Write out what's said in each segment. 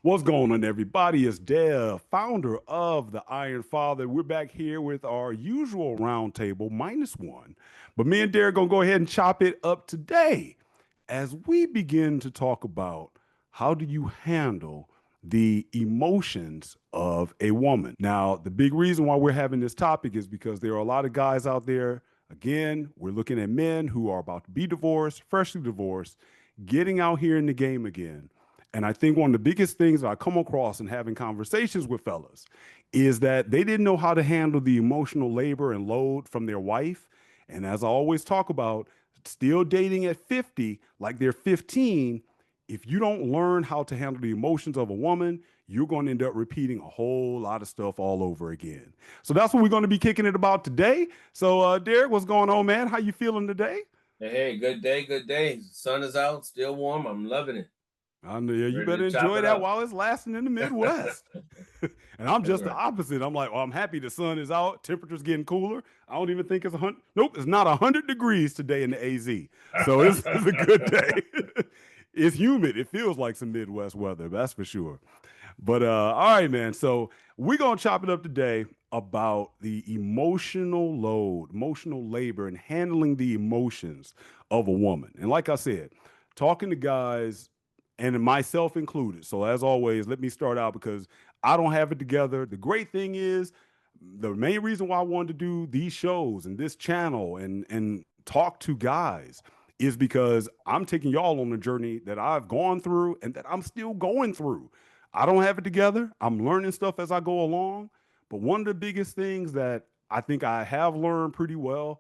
What's going on, everybody? It's Dev, founder of the Iron Father. We're back here with our usual roundtable, -1. But me and Derek gonna go ahead and chop it up today as we begin to talk about how do you handle the emotions of a woman. Now, the big reason why we're having this topic is because there are a lot of guys out there. Again, we're looking at men who are about to be divorced, freshly divorced, getting out here in the game again. And I think one of the biggest things that I come across in having conversations with fellas is that they didn't know how to handle the emotional labor and load from their wife. And as I always talk about, still dating at 50, like they're 15, if you don't learn how to handle the emotions of a woman, you're going to end up repeating a whole lot of stuff all over again. So that's what we're going to be kicking it about today. So, Derek, what's going on, man? How you feeling today? Hey, good day, good day. Sun is out, still warm. I'm loving it. I know, yeah, you Ready to better chop enjoy it that up. while it's lasting in the Midwest. And I'm That's just the right. opposite. I'm like, well, I'm happy the sun is out, temperature's getting cooler. I don't even think it's 100. Nope, it's not 100 degrees today in the AZ. So it's a good day. It's humid. It feels like some Midwest weather, that's for sure. But all right, man. So we're gonna chop it up today about the emotional load, emotional labor, and handling the emotions of a woman. And like I said, talking to guys and myself included. So as always, let me start out because I don't have it together. The great thing is the main reason why I wanted to do these shows and this channel and talk to guys is because I'm taking y'all on a journey that I've gone through and that I'm still going through. I don't have it together. I'm learning stuff as I go along. But one of the biggest things that I think I have learned pretty well,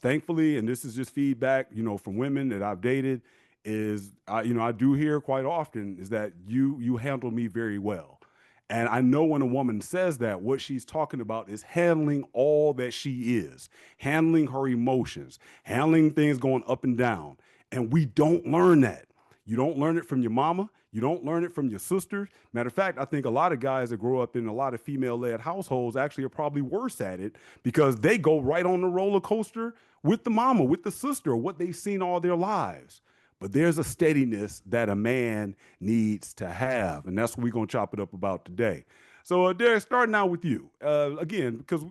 thankfully, and this is just feedback, from women that I've dated, is I do hear quite often is that you handle me very well. And I know when a woman says that, what she's talking about is handling all that she is, handling her emotions, handling things going up and down. And we don't learn that. You don't learn it from your mama. You don't learn it from your sisters. Matter of fact, I think a lot of guys that grow up in a lot of female led households actually are probably worse at it because they go right on the roller coaster with the mama, with the sister, what they've seen all their lives. But there's a steadiness that a man needs to have. And that's what we're going to chop it up about today. So, Derek, starting out with you. Again, because,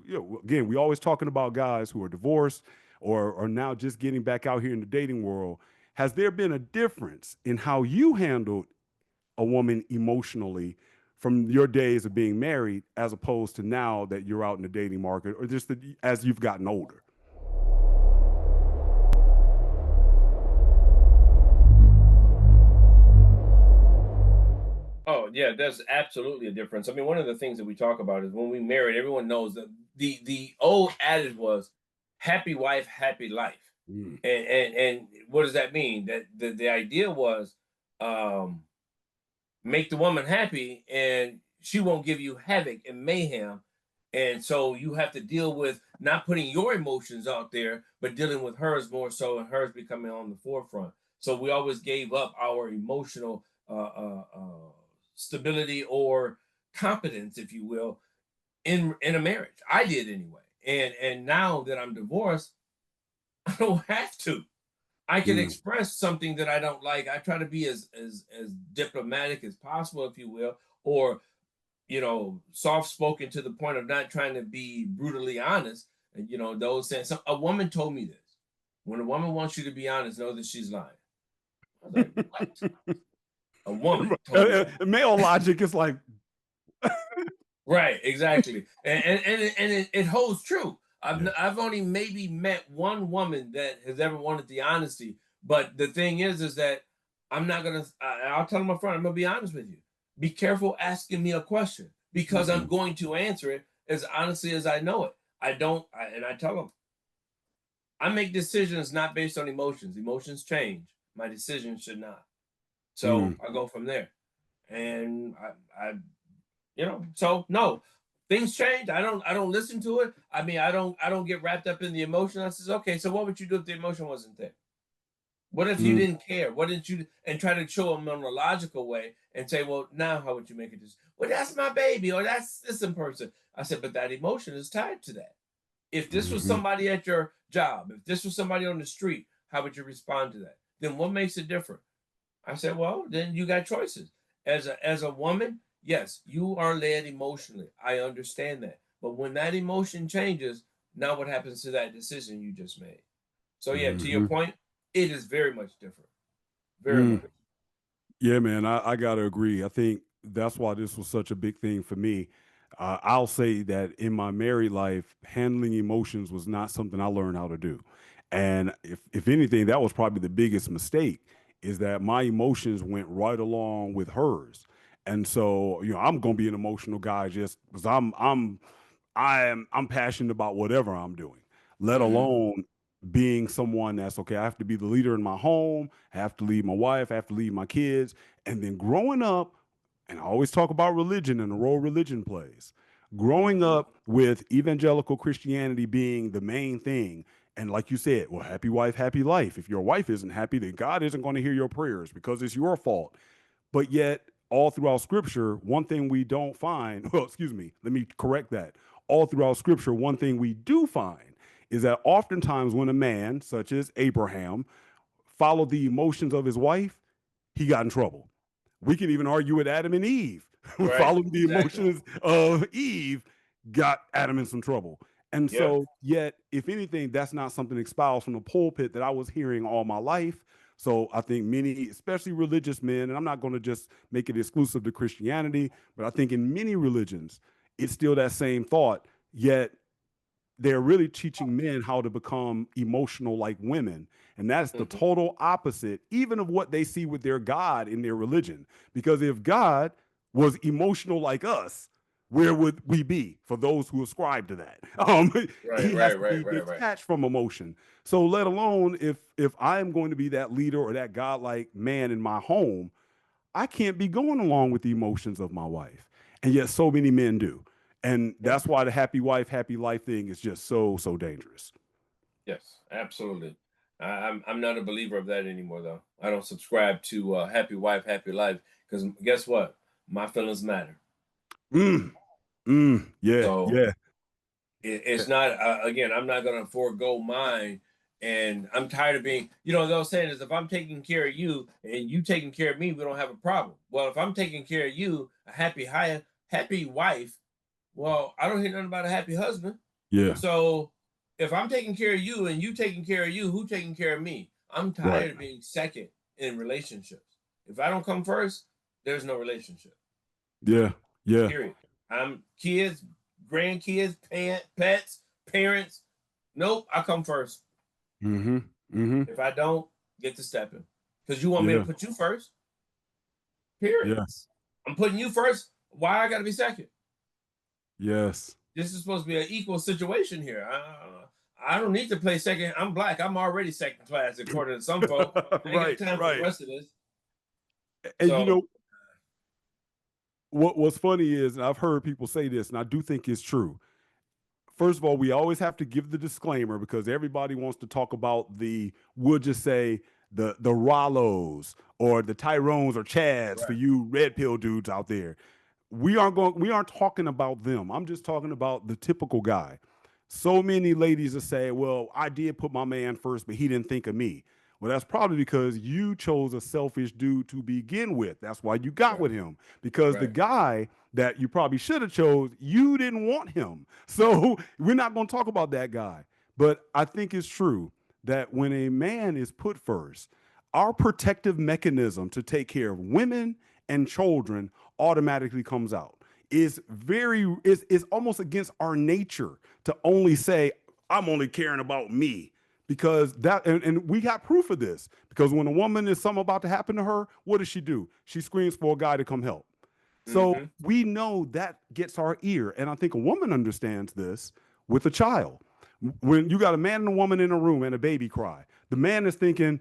again, we always talking about guys who are divorced or are now just getting back out here in the dating world. Has there been a difference in how you handled a woman emotionally from your days of being married as opposed to now that you're out in the dating market or just as you've gotten older? Oh, yeah, there's absolutely a difference. I mean, one of the things that we talk about is when we married, everyone knows that the old adage was happy wife, happy life. Mm, And what does that mean? That the idea was um make the woman happy and she won't give you havoc and mayhem. And so you have to deal with not putting your emotions out there, but dealing with hers more so and hers becoming on the forefront. So we always gave up our emotional stability or competence, if you will, in a marriage. I did anyway. And now that I'm divorced, I don't have to. I can mm, express something that I don't like. I try to be as diplomatic as possible, if you will, or soft spoken to the point of not trying to be brutally honest. And those saying so a woman told me this. When a woman wants you to be honest, know that she's lying. I was like, what? mm. A woman told me that. Male logic is like, Right, exactly. And it holds true. I've yeah. I've only maybe met one woman that has ever wanted the honesty. But the thing is that I'm not gonna. I'll tell them up front. I'm gonna be honest with you. Be careful asking me a question because I'm Mhm. going to answer it as honestly as I know it. I don't, and I tell them I make decisions not based on emotions. Emotions change. My decisions should not. So Mm. I go from there, and so no, things change. I don't listen to it. I mean, I don't get wrapped up in the emotion. I says, okay, so what would you do if the emotion wasn't there? What if you Mm. didn't care? What didn't you and try to show them in a logical way and say, well, now how would you make it? Well, that's my baby, or that's this in person. I said, but that emotion is tied to that. If this was Mhm. somebody at your job, if this was somebody on the street, how would you respond to that? Then what makes it different? I said, well, then you got choices. as a woman, yes, you are led emotionally. I understand that. But when that emotion changes, now what happens to that decision you just made? So yeah, to your Hmm. point, it is very much different. Very Mm. much. Yeah, man, I got to agree. I think that's why this was such a big thing for me. I'll say that in my married life, handling emotions was not something I learned how to do. And if anything, that was probably the biggest mistake is that my emotions went right along with hers. And so, I'm gonna be an emotional guy just because I'm passionate about whatever I'm doing, let Mm-hmm. alone being someone that's okay. I have to be the leader in my home. I have to lead my wife. I have to lead my kids. And then growing up, and I always talk about religion and the role religion plays. Growing Mm-hmm. up with evangelical Christianity being the main thing. And like you said, well, happy wife, happy life. If your wife isn't happy, then God isn't going to hear your prayers because it's your fault. But yet, all throughout scripture, one thing we don't find, well, excuse me, let me correct that. All throughout scripture, one thing we do find is that oftentimes when a man, such as Abraham, followed the emotions of his wife, he got in trouble. We can even argue with Adam and Eve. Right. Following the Exactly. emotions of Eve got Adam in some trouble. And Yep. so, yet, if anything, that's not something espoused from the pulpit that I was hearing all my life. So I think many, especially religious men, and I'm not going to just make it exclusive to Christianity, but I think in many religions, it's still that same thought. Yet they're really teaching men how to become emotional like women. And that's the Mm-hmm. total opposite, even of what they see with their God in their religion. Because if God was emotional like us, where would we be for those who ascribe to that? Right. He has Right. to Right. be Right. Right. detached from emotion. So let alone if I am going to be that leader or that godlike man in my home, I can't be going along with the emotions of my wife. And yet so many men do. And Yep. that's why the happy wife, happy life thing is just so, so dangerous. Yes. Absolutely. I'm not a believer of that anymore, though. I don't subscribe to happy wife, happy life because guess what? My feelings matter. Mm, yeah, So yeah, it's not again. I'm not going to forego mine, and I'm tired of being. They're saying is if I'm taking care of you and you taking care of me, we don't have a problem. Well, if I'm taking care of you, a happy wife. Well, I don't hear nothing about a happy husband. yeah, So if I'm taking care of you and you taking care of you, who taking care of me? I'm right. tired of being second in relationships. If I don't come first, there's no relationship. Yeah, yeah. Period. I'm kids, grandkids, pets, parents. Nope, I come first. Mm-hmm. Mm-hmm. If I don't, get to stepping. Because you want me to Yeah, put you first. Period. yes, I'm putting you first. Why I gotta be second? yes. This is supposed to be an equal situation here. I don't need to play second. I'm black. I'm already second class according to some folk. I ain't got Right, time for the right. rest of this. And you So know what's funny is, and I've heard people say this, and I do think it's true. First of all, we always have to give the disclaimer because everybody wants to talk about we'll just say the Rollos or the Tyrones or Chads for right, you red pill dudes out there. We aren't talking about them. I'm just talking about the typical guy. So many ladies will say, well, I did put my man first, but he didn't think of me. Well, that's probably because you chose a selfish dude to begin with. That's why you got right, with him. Because the right. guy that you probably should have chose, you didn't want him. So we're not going to talk about that guy. But I think it's true that when a man is put first, our protective mechanism to take care of women and children automatically comes out. Is almost against our nature to only say, I'm only caring about me. Because and we got proof of this. Because when a woman is something about to happen to her, what does she do? She screams for a guy to come help. So Mm-hmm. we know that gets our ear. And I think a woman understands this with a child. When you got a man and a woman in a room and a baby cry, the man is thinking,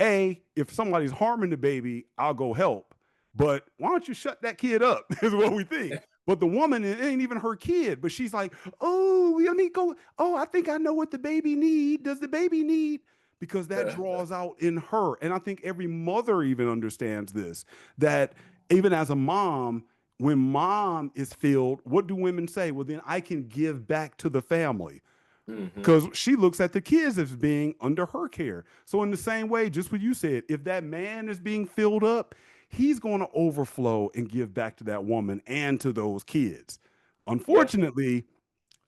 A, if somebody's harming the baby, I'll go help. But why don't you shut that kid up? Is what we think. But the woman, it ain't even her kid, but she's like, oh, we need to go. Oh, I think I know what the baby need. Does the baby need? Because that draws out in her. And I think every mother even understands this, that even as a mom, when mom is filled, what do women say? Well, then I can give back to the family Mm-hmm. because she looks at the kids as being under her care. So in the same way, just what you said, if that man is being filled up, he's going to overflow and give back to that woman and to those kids. Yep. Unfortunately,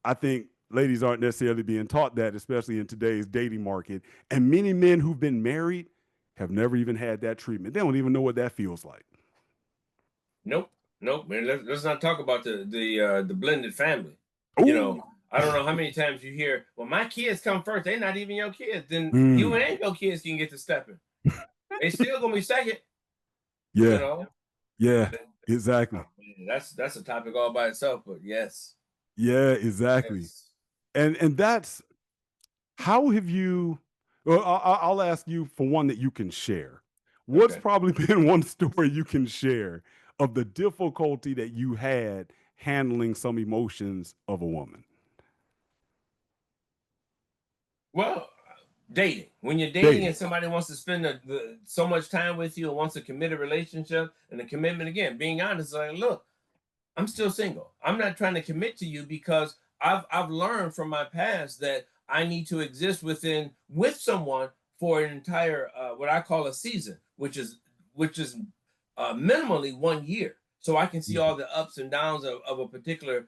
I think ladies aren't necessarily being taught that, especially in today's dating market. And many men who've been married have never even had that treatment. They don't even know what that feels like. Nope. Nope, man. Let's not talk about the blended family. You Oh, know, I don't know how many times you hear, "Well, my kids come first. They're not even your kids." Then you mm, and your kids can get to stepping. They still gonna be second. You yeah, know, yeah, That- exactly. man, that's a topic all by itself. But yes, Yeah, exactly. yes. And that's how have you? Well, I'll ask you for one that you can share. What's Okay. probably been one story you can share of the difficulty that you had handling some emotions of a woman? Well, dating. When you're dating Dating. and somebody wants to spend so much time with you and wants a committed relationship and a commitment, again, being honest, like, look, I'm still single. I'm not trying to commit to you because I've learned from my past that I need to exist with someone for an entire what I call a season, which is minimally 1 year, so I can see Mhm. all the ups and downs of a particular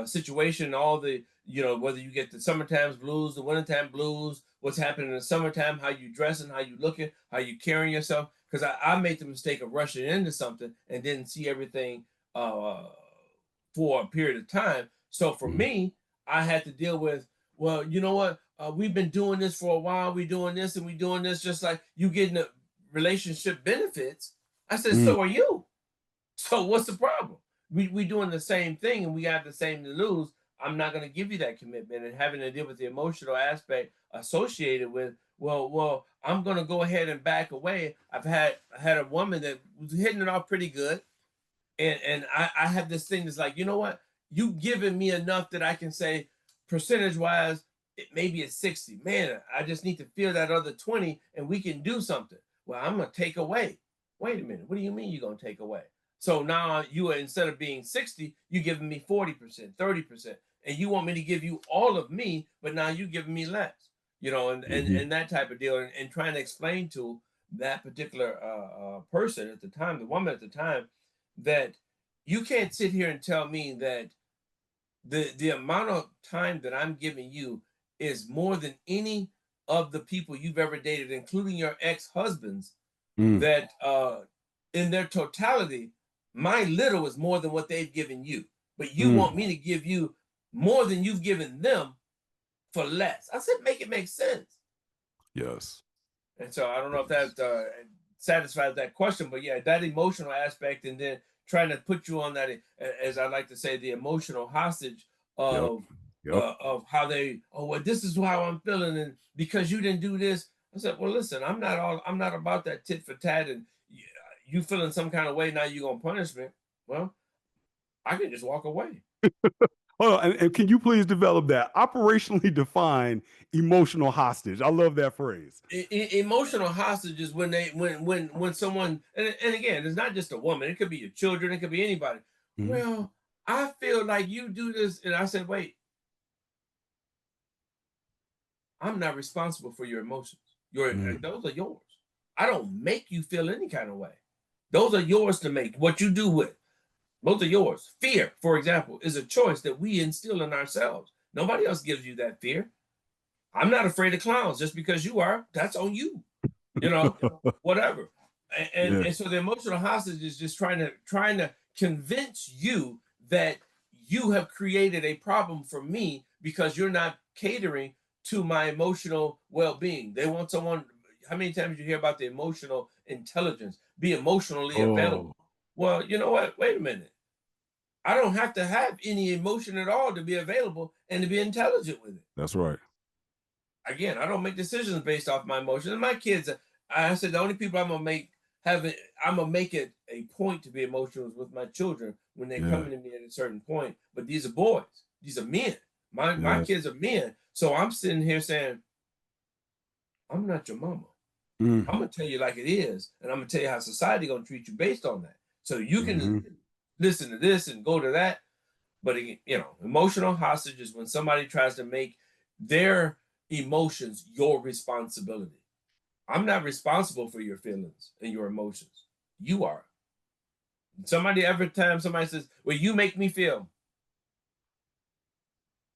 situation, all the whether you get the summertime blues, the wintertime blues, what's happening in the summertime, how you dressing, how you looking, how you carrying yourself. Because I made the mistake of rushing into something and didn't see everything uh, for a period of time. So for Mhm. me, I had to deal with, well, you know what? We've been doing this for a while. We're doing this and we're doing this, just like you getting the relationship benefits. I said, Mm, so are you. So what's the problem? We doing the same thing and we have the same to lose. I'm not going to give you that commitment, and having to deal with the emotional aspect associated with, well, I'm going to go ahead and back away. I had a woman that was hitting it off pretty good, and I have this thing that's like, you know what? You giving me enough that I can say, percentage wise, maybe it's 60. Man, I just need to feel that other 20 and we can do something. Well, I'm gonna take away. Wait a minute, what do you mean you're gonna take away? So now you are, instead of being 60, you giving me 40%, 30%, and you want me to give you all of me, but now you giving me less. mhm, And that type of deal, and trying to explain to that particular person at the time, the woman at the time, that you can't sit here and tell me that the amount of time that I'm giving you is more than any of the people you've ever dated, including your ex-husbands, mm, that in their totality, my little is more than what they've given you. But you want mm. me to give you more than you've given them for less. I said, make it make sense. Yes. And so I don't know if Yes. that satisfies that question, but yeah, that emotional aspect, and then trying to put you on that, as I like to say, the emotional hostage Yep. Yep. of how they, oh well, this is how I'm feeling, and because you didn't do this, I said, well, listen, I'm not about that tit for tat, and you feeling some kind of way now you're gonna punish me. Well, I can just walk away. Hold on, and can you please develop that operationally define emotional hostage? I love that phrase. Emotional hostages when they when someone, and again, it's not just a woman, it could be your children, it could be anybody. Mhm, Well, I feel like you do this, and I said, wait, I'm not responsible for your emotions. mm, Those are yours. I don't make you feel any kind of way. Those are yours to make. What you do with, those are yours. Fear, for example, is a choice that we instill in ourselves. Nobody else gives you that fear. I'm not afraid of clowns. Just because you are, that's on you. you know, Whatever. yeah. And so the emotional hostage is just trying to convince you that you have created a problem for me because you're not catering to my emotional well-being. They want someone. How many times you hear about the emotional intelligence? Be emotionally Oh, available. Well, you know what? Wait a minute. I don't have to have any emotion at all to be available and to be intelligent with it. that's right. Again, I don't make decisions based off my emotions. And my kids, I said the only people I'm gonna make it a point to be emotional with my children when they're Yeah. coming to me at a certain point. But these are boys, these are men. My Yes. kids are men. So I'm sitting here saying, I'm not your mama. I'm Mm, gonna tell you like it is, and I'm gonna tell you how society gonna treat you based on that. So you can mhm, listen to this and go to that. But again, emotional hostage is when somebody tries to make their emotions your responsibility. I'm not responsible for your feelings and your emotions. You are. Somebody, every time somebody says, well, you make me feel,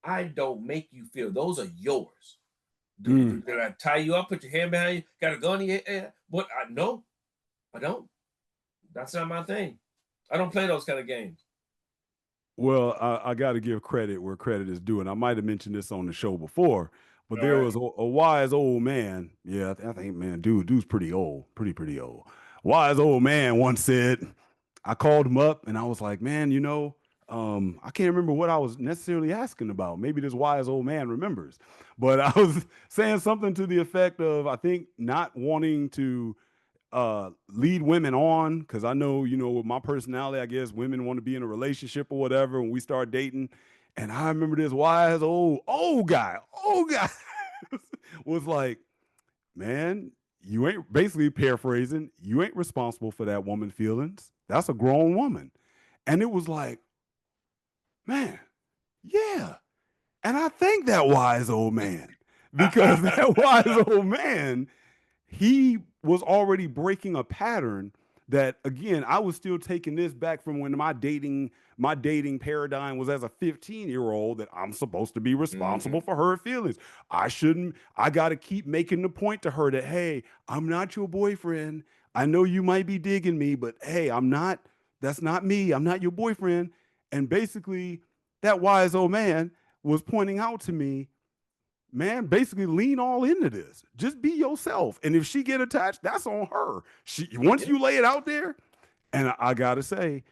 I don't make you feel. Those are yours. Did I tie you up, put your hand behind you, got a gun in your head? What? No, I don't. That's not my thing. I don't play those kind of games. Well, I got to give credit where credit is due, and I might have mentioned this on the show before, but All there right. was a wise old man. Yeah, I think, man, dude's pretty old, pretty old. Wise old man once said, I called him up and I was like, man, I can't remember what I was necessarily asking about. Maybe this wise old man remembers, but I was saying something to the effect of, I think not wanting to lead women on, because I know, with my personality, I guess women want to be in a relationship or whatever when we start dating. And I remember this wise old guy was like, man, you ain't, basically paraphrasing, you ain't responsible for that woman feelings. That's a grown woman. And it was like, man, yeah. And I thank that wise old man, because that wise old man, he was already breaking a pattern that, again, I was still taking this back from when my dating paradigm was as a 15-year-old, that I'm supposed to be responsible Mm-hmm. for her feelings. I got to keep making the point to her that, hey, I'm not your boyfriend. I know you might be digging me, but hey, that's not me. I'm not your boyfriend. And basically, that wise old man was pointing out to me, man, basically lean all into this. Just be yourself. And if she get attached, that's on her. Once Yeah. you lay it out there, and I gotta say,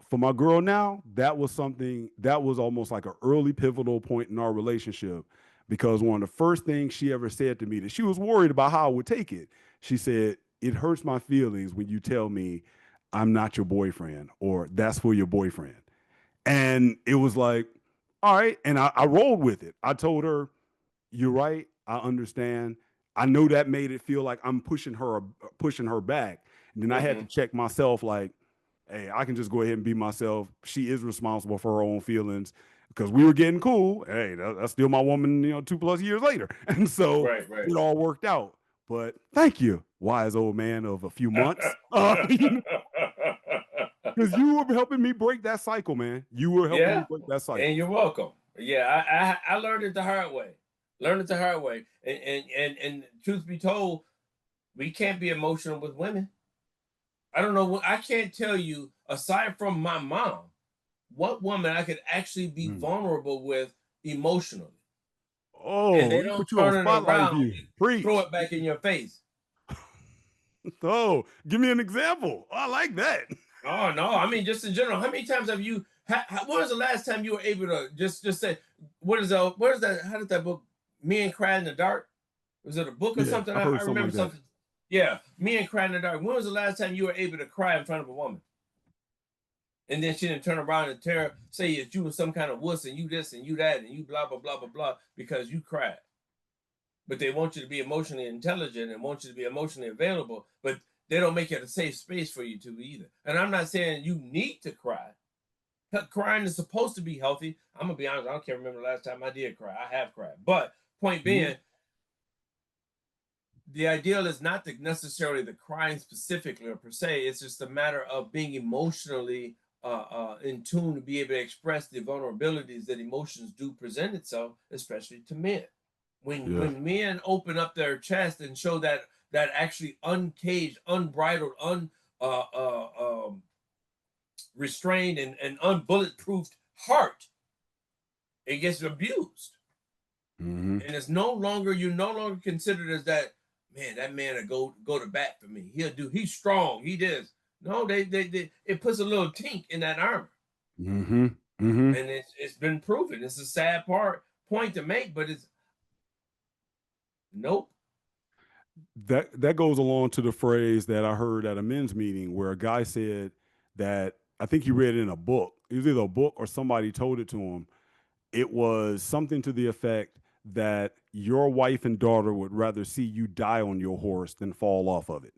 for my girl now, that was something that was almost like an early pivotal point in our relationship, because one of the first things she ever said to me, that she was worried about how I would take it. She said, it hurts my feelings when you tell me I'm not your boyfriend, or that's for your boyfriend. And it was like, all right. And I rolled with it. I told her, you're right. I understand. I know that made it feel like I'm pushing her back. And then I had Mm-hmm. to check myself, like, hey, I can just go ahead and be myself. She is responsible for her own feelings, because we were getting cool. Hey, that's still my woman, 2+ years later. And so Right, right. it all worked out. But thank you, wise old man of a few months. Because you were helping me break that cycle, man. You were helping me Yeah, break that and cycle. you're welcome. Yeah, I learned it the hard way. Learned it the hard way. And truth be told, we can't be emotional with women. I don't know what, I can't tell you, aside from my mom, what woman I could actually be Mm. vulnerable with emotionally. And Oh, they he don't put you on turn it spotlight around view. and throw Preach. it back in your face. Oh, give me an example. I like that. Oh no, I mean just in general. How many times have you? When was the last time you were able to just say, what is that? How did that book, Me and Cry in the Dark? Was it a book or Yeah, something? I I heard something remember like that. something. Yeah, Me and Cry in the Dark. When was the last time you were able to cry in front of a woman? And then she didn't turn around and say that you was some kind of wuss and you this and you that and you blah blah blah blah blah because you cried. But they want you to be emotionally intelligent and want you to be emotionally available, but they don't make it a safe space for you to either. And I'm not saying you need to cry. Crying is supposed to be healthy. I'm gonna be honest. I can't remember the last time I did cry. I have cried, but point Mhm. being, the ideal is not necessarily the crying specifically or per se. It's just a matter of being emotionally in tune to be able to express the vulnerabilities that emotions do present itself, especially to men. When Yeah. when men open up their chest and show that actually uncaged, unbridled, restrained, and unbulletproofed heart, it gets abused, Hmm. and it's no longer you're no longer considered as that man. That man will go to bat for me. He's strong. He does. No, they it puts a little tink in that armor, Hmm. Hmm. and it's been proven. It's a sad point to make, but it's nope. That goes along to the phrase that I heard at a men's meeting, where a guy said that, I think he read it in a book. It was either a book or somebody told it to him. It was something to the effect that your wife and daughter would rather see you die on your horse than fall off of it.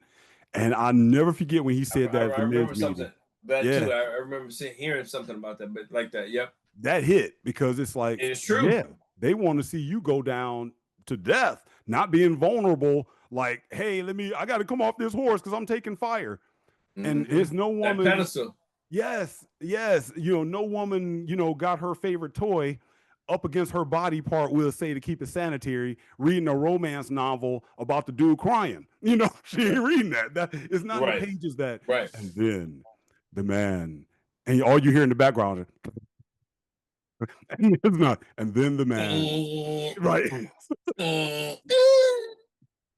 And I never forget when he said that at I the men's remember meeting. something that Yeah, too. I remember hearing something about that, but like that. Yep, that hit, because it's like, and it's true. yeah, they want to see you go down to death, not being vulnerable. Like, hey, I got to come off this horse because I'm taking fire. And it's no That woman. pedestal. Yes, yes. No woman, got her favorite toy up against her body part, we'll say, to keep it sanitary, reading a romance novel about the dude crying. She ain't reading that. It's not in the Right. pages that, Right. and then the man, and all you hear in the background is, it's not, and then the man, right?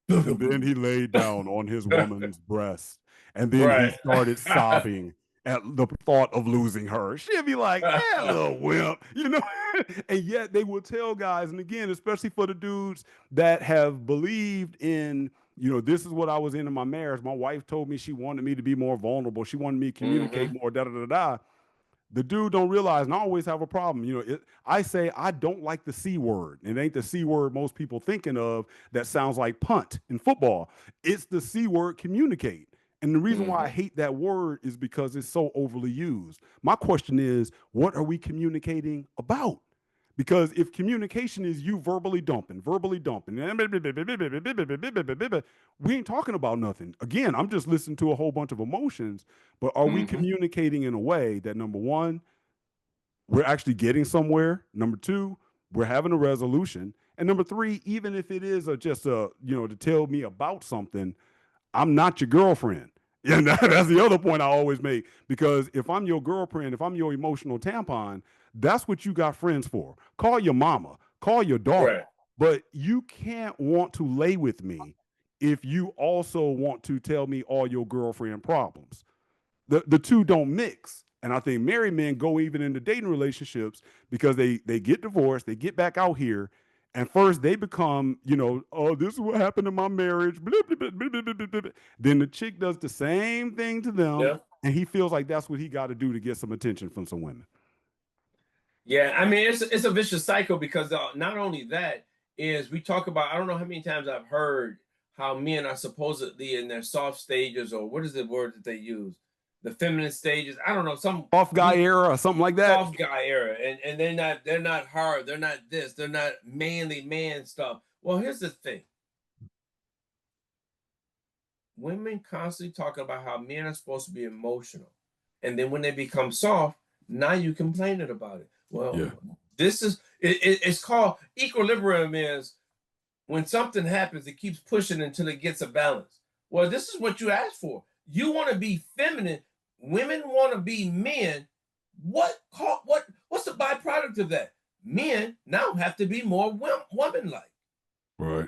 And then he laid down on his woman's breast. And then he Right. started sobbing at the thought of losing her. She'd be like, little wimp. And yet they will tell guys, and again, especially for the dudes that have believed in, this is what I was in my marriage. My wife told me she wanted me to be more vulnerable. She wanted me to communicate Hmm. more, da da da da. The dude don't realize, and I always have a problem. I say I don't like the C word. It ain't the C word most people thinking of that sounds like punt in football. It's the C word, communicate. And the reason why I Hmm. hate that word is because it's so overly used. My question is, what are we communicating about? Because if communication is you verbally dumping, we ain't talking about nothing. Again, I'm just listening to a whole bunch of emotions, but are we Hmm. communicating in a way that, number one, we're actually getting somewhere? Number two, we're having a resolution. And number three, even if it is just to tell me about something, I'm not your girlfriend. Yeah, that's the other point I always make. Because if I'm your girlfriend, if I'm your emotional tampon, that's what you got friends for. Call your mama, call your daughter. Right. But you can't want to lay with me if you also want to tell me all your girlfriend problems. The two don't mix. And I think married men go even into dating relationships because they get divorced, they get back out here, and first they become, oh, this is what happened in my marriage. Blah, blah, blah, blah, blah, blah. Then the chick does the same thing to them, Yeah. and he feels like that's what he got to do to get some attention from some women. Yeah. I mean, it's a vicious cycle because not only that is we talk about. I don't know how many times I've heard how men are supposedly in their soft stages, or what is the word that they use? The feminine stages. I don't know. Some Off guy we era or something like that. soft guy era, and they're not hard. They're not this. They're not manly man stuff. Well, here's the thing. Women constantly talk about how men are supposed to be emotional. And then when they become soft, now you complaining about it. Yeah. Well, it's called equilibrium is when something happens, it keeps pushing until it gets a balance. Well, this is what you asked for. You want to be feminine. Women want to be men. What's the byproduct of that? Men now have to be more woman-like. Right.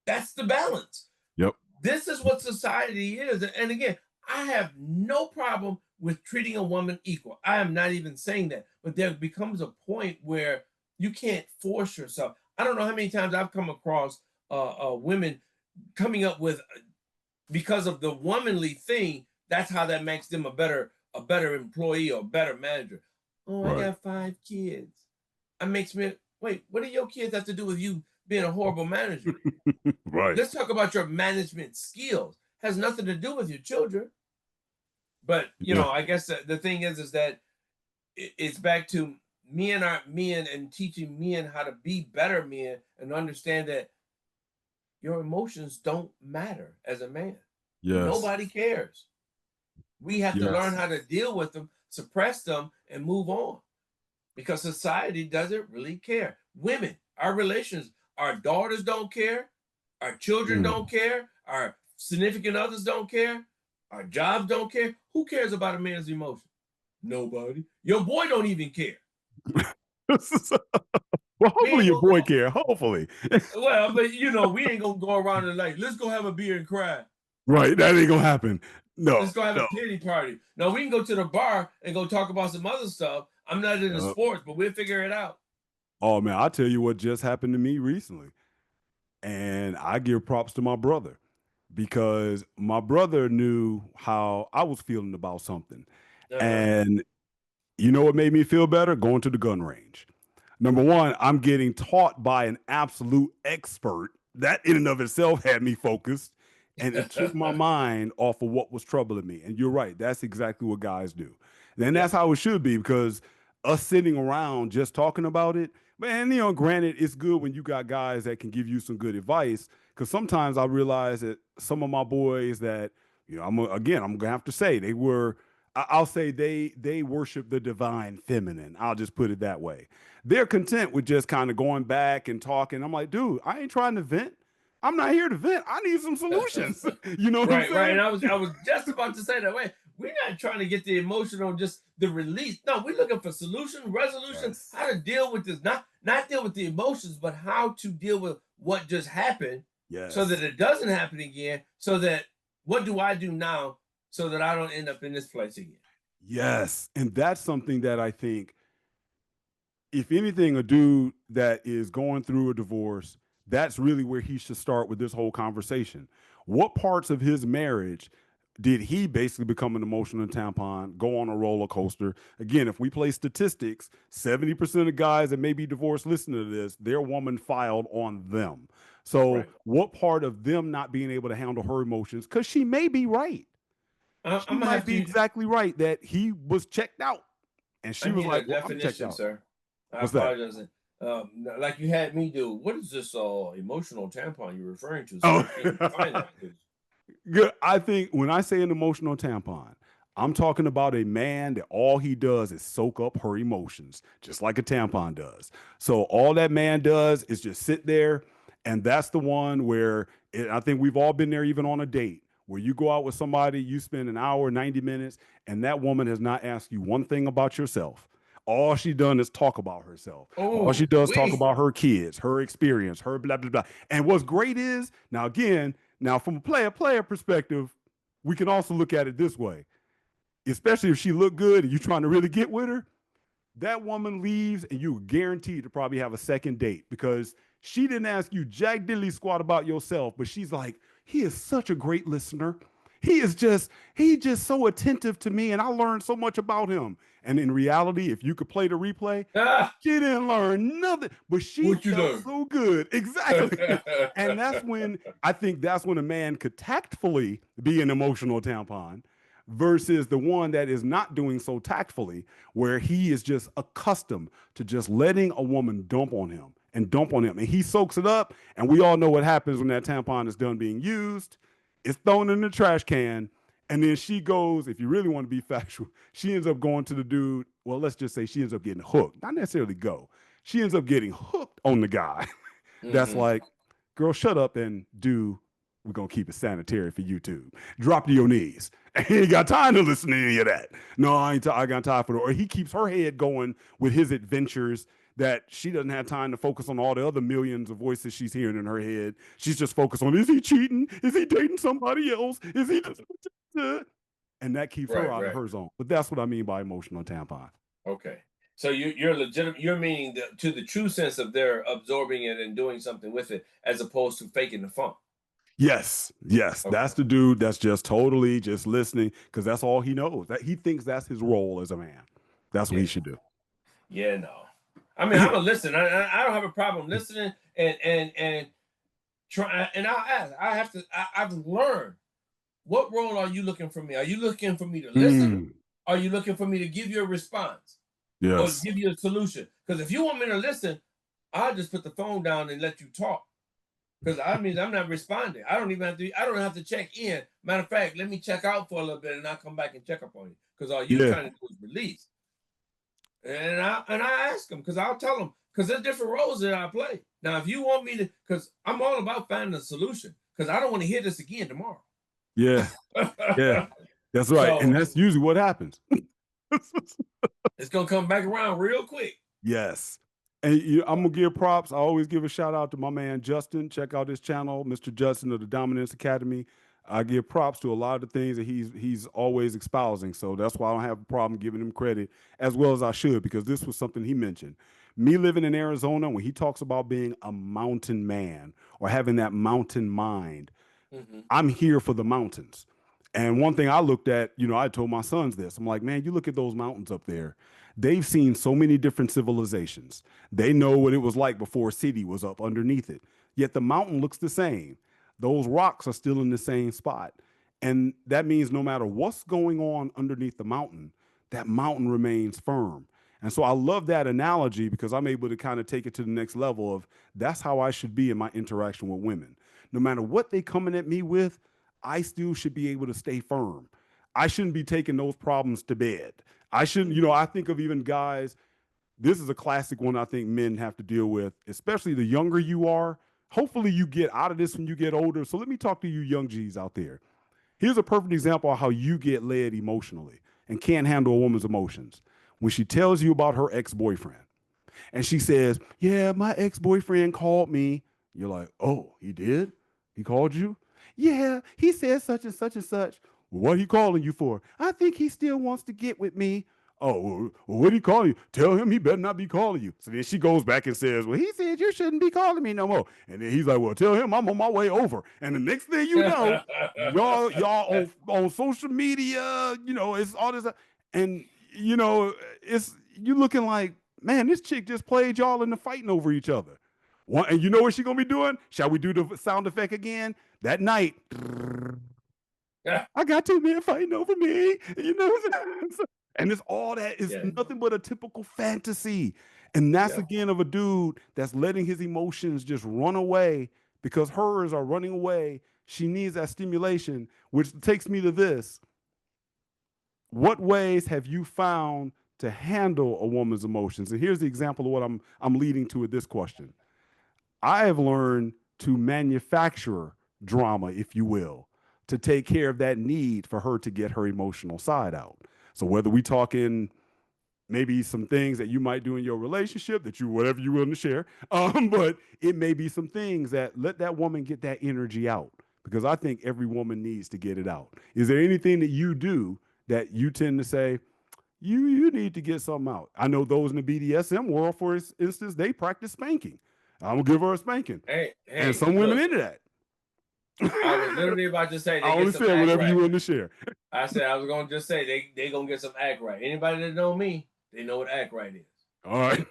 That's the balance. Yep. This is what society is. And again, I have no problem with treating a woman equal. I am not even saying that. But there becomes a point where you can't force yourself. I don't know how many times I've come across women coming up with because of the womanly thing. That's how that makes them a better employee or a better manager. Oh, I Right. got 5 kids. That makes me wait. What do your kids have to do with you being a horrible manager? Right. Let's talk about your management skills. Has nothing to do with your children. But Yeah. I guess the thing is that it's back to men and teaching men how to be better men and understand that your emotions don't matter as a man. Yes. Nobody cares. We have to learn Yes. how to deal with them, suppress them, and move on because society doesn't really care. Women, our relations, our daughters don't care, our children Mm. don't care, our significant others don't care, our jobs don't care. Who cares about a man's emotion? Nobody. Your boy don't even care. Well, We hopefully ain't your gonna boy go. care. Hopefully. Well, but we ain't gonna go around and like, let's go have a beer and cry. Right. That ain't gonna happen. No. Let's go have a No. pity party. No, we can go to the bar and go talk about some other stuff. I'm not into Yep. sports, but we'll figure it out. Oh man, I'll tell you what just happened to me recently. And I give props to my brother because my brother knew how I was feeling about something. Uh-huh. And you know what made me feel better? Going to the gun range. Number one, I'm getting taught by an absolute expert. That in and of itself had me focused and it took my mind off of what was troubling me. And you're right, that's exactly what guys do. And that's Yep. how it should be because us sitting around just talking about it, man, granted, it's good when you got guys that can give you some good advice. Because sometimes I realize that some of my boys that Again, I'm gonna have to say they were. I'll say they worship the divine feminine. I'll just put it that way. They're content with just kind of going back and talking. I'm like, dude, I ain't trying to vent. I'm not here to vent. I need some solutions. You know what I'm Right, right. And saying? I was just about to say that way. We're not trying to get the emotional, just the release. No, we're looking for solution, resolution, Yes. how to deal with this. Not deal with the emotions, but how to deal with what just happened so that Yes. it doesn't happen again. So that what do I do now so that I don't end up in this place again? Yes. And that's something that I think, if anything, a dude that is going through a divorce, that's really where he should start with this whole conversation. What parts of his marriage did he basically become an emotional tampon, go on a roller coaster? Again, if we play statistics, 70% of guys that may be divorced listening to this, their woman filed on them. So, Right. what part of them not being able to handle her emotions? Because she may be right. She I'm gonna might have be to. exactly right that he was checked out. And I she was need a like, well, I'm checked definition, out. sir. I What's that? apologize. Like you had me do. What is this emotional tampon you're referring to, Oh, sir? Can you define that, please? good. I think when I say an emotional tampon, I'm talking about a man that all he does is soak up her emotions, just like a tampon does. So all that man does is just sit there, and that's the one where I think we've all been there, even on a date, where you go out with somebody, you spend an hour, 90 minutes, and that woman has not asked you one thing about yourself. All she done is talk about herself. All she Oh, does talk we. about her kids, her experience, her blah blah blah. And what's great is now again, now from a player perspective, we can also look at it this way. Especially if she look good and you trying to really get with her, that woman leaves and you're guaranteed to probably have a second date because she didn't ask you jack diddly squat about yourself, but she's like, he is such a great listener. He just so attentive to me, and I learned so much about him. And in reality, if you could play the replay, Ah, she didn't learn nothing, but she what you felt learn? so good. Exactly. And that's when I think that's when a man could tactfully be an emotional tampon versus the one that is not doing so tactfully, where he is just accustomed to just letting a woman dump on him and dump on him. And he soaks it up. And we all know what happens when that tampon is done being used. It's thrown in the trash can. And then she goes, if you really want to be factual, she ends up going to the dude. Well, let's just say she ends up getting hooked. Not necessarily go. She ends up getting hooked on the guy. That's Hmm. like, girl, shut up and do. We're gonna keep it sanitary for YouTube. Drop to your knees. And he ain't got time to listen to any of that. No, I ain't. I got time for it. Or he keeps her head going with his adventures that she doesn't have time to focus on all the other millions of voices she's hearing in her head. She's just focused on, is he cheating? Is he dating somebody else? Is he? And that keeps her Right, out of right. her zone. But that's what I mean by emotional tampon. Okay. So you're legitimate. You're meaning to the true sense of they're absorbing it and doing something with it, as opposed to faking the funk. Yes, yes, that's Okay. the dude that's just totally just listening because that's all he knows. That he thinks that's his role as a man. That's what he Yeah. should do. Yeah. No. I mean, I'm a listen. I don't have a problem listening and try. And I'll ask. I have to. I've learned. What role are you looking for me? Are you looking for me to listen? Mm, Are you looking for me to give you a response or yes. give you a solution? Because if you want me to listen, I'll just put the phone down and let you talk. Because I mean, I'm not responding. I don't even have to. I don't have to check in. Matter of fact, let me check out for a little bit, and I'll come back and check up on you. Because all you Yeah. trying to do is release. And I ask them because I'll tell them because there's different roles that I play. Now, if you want me to, because I'm all about finding a solution. Because I don't want to hear this again tomorrow. Yeah. Yeah. That's right. And So that's usually what happens. it's gonna come back around real quick. Yes. And I'm gonna give props. I always give a shout out to my man Justin. Check out his channel, Mr. Justin of the Dominance Academy. I give props to a lot of the things that he's always espousing. So that's why I don't have a problem giving him credit as well as I should, because this was something he mentioned. Me living in Arizona, when he talks about being a mountain man or having that mountain mind, Hmm. I'm here for the mountains. And one thing I looked at, I told my sons this. I'm like, man, you look at those mountains up there. They've seen so many different civilizations. They know what it was like before a city was up underneath it. Yet the mountain looks the same. Those rocks are still in the same spot. And that means no matter what's going on underneath the mountain, that mountain remains firm. And so I love that analogy because I'm able to kind of take it to the next level of that's how I should be in my interaction with women. No matter what they coming at me with, I still should be able to stay firm. I shouldn't be taking those problems to bed. I shouldn't, I think of even guys, this is a classic one I think men have to deal with, especially the younger you are. Hopefully you get out of this when you get older. So let me talk to you young G's out there. Here's a perfect example of how you get led emotionally and can't handle a woman's emotions. When she tells you about her ex-boyfriend and she says, "Yeah, my ex-boyfriend called me." You're like, "Oh, he did? He called you?" "Yeah, he said such and such and such." "Well, what he calling you for?" "I think he still wants to get with me." "Oh, well, what he calling you?" "Tell him he better not be calling you." So then she goes back and says, "Well, he said you shouldn't be calling me no more." And then he's like, "Well, tell him I'm on my way over." And the next thing you know, y'all on social media, it's all this, and it's you looking like, man, this chick just played y'all into fighting over each other. And you know what she gonna be doing? Shall we do the sound effect again? That night, I got two men fighting over me. And it's all that is Yeah. nothing but a typical fantasy. And that's Yeah. again of a dude that's letting his emotions just run away because hers are running away. She needs that stimulation, which takes me to this. What ways have you found to handle a woman's emotions? And here's the example of what I'm leading to with this question. I have learned to manufacture drama, if you will, to take care of that need for her to get her emotional side out. So whether we talk in maybe some things that you might do in your relationship that you whatever you're willing to share, but it may be some things that let that woman get that energy out because I think every woman needs to get it out. Is there anything that you do that you tend to say you need to get something out? I know those in the BDSM world, for instance, they practice spanking. I'm gonna give her a spanking, and Hey, some women look, into that. I was literally about to say I they get only some said act whatever you right. willing to share. I said I was gonna just say they gonna get some act right. Anybody that know me, they know what act right is. All right.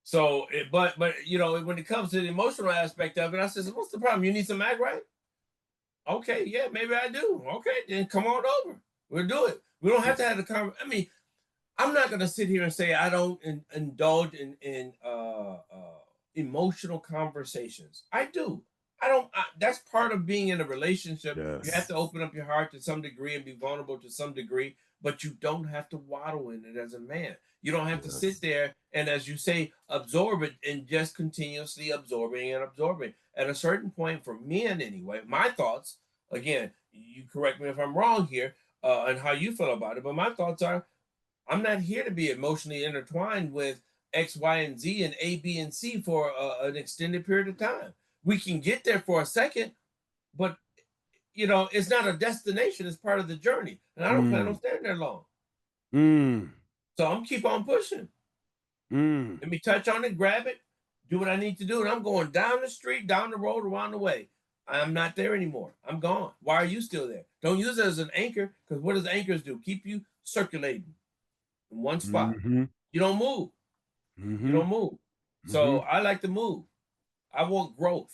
So, but when it comes to the emotional aspect of it, I said, so what's the problem? You need some act right? Okay, yeah, maybe I do. Okay, then come on over. We'll do it. We don't have to have the conversation. I mean, I'm not gonna sit here and say I don't indulge in emotional conversations. I do. I don't. That's part of being in a relationship. You have Yes. to open up your heart to some degree and be vulnerable to some degree, but you don't have to waddle in it as a man. You don't have to sit Yes. there and, as you say, absorb it and just continuously absorbing and absorbing. At a certain point, for men anyway, my thoughts. Again, you correct me if I'm wrong here, and how you feel about it. But my thoughts are I'm not here to be emotionally intertwined with X, Y, and Z and A, B, and C for an extended period of time. We can get there for a second, but it's not a destination, it's part of the journey. And I don't plan on Mm. staying there long. Mm. So I'm keep on pushing. Mm. Let me touch on it, grab it, do what I need to do. And I'm going down the street, down the road, around the way. I'm not there anymore. I'm gone. Why are you still there? Don't use it as an anchor, because what does anchors do? Keep you circulating in one spot. Mm-hmm. You don't move. You Mm-hmm. don't move. Mm-hmm. So I like to move. I want growth.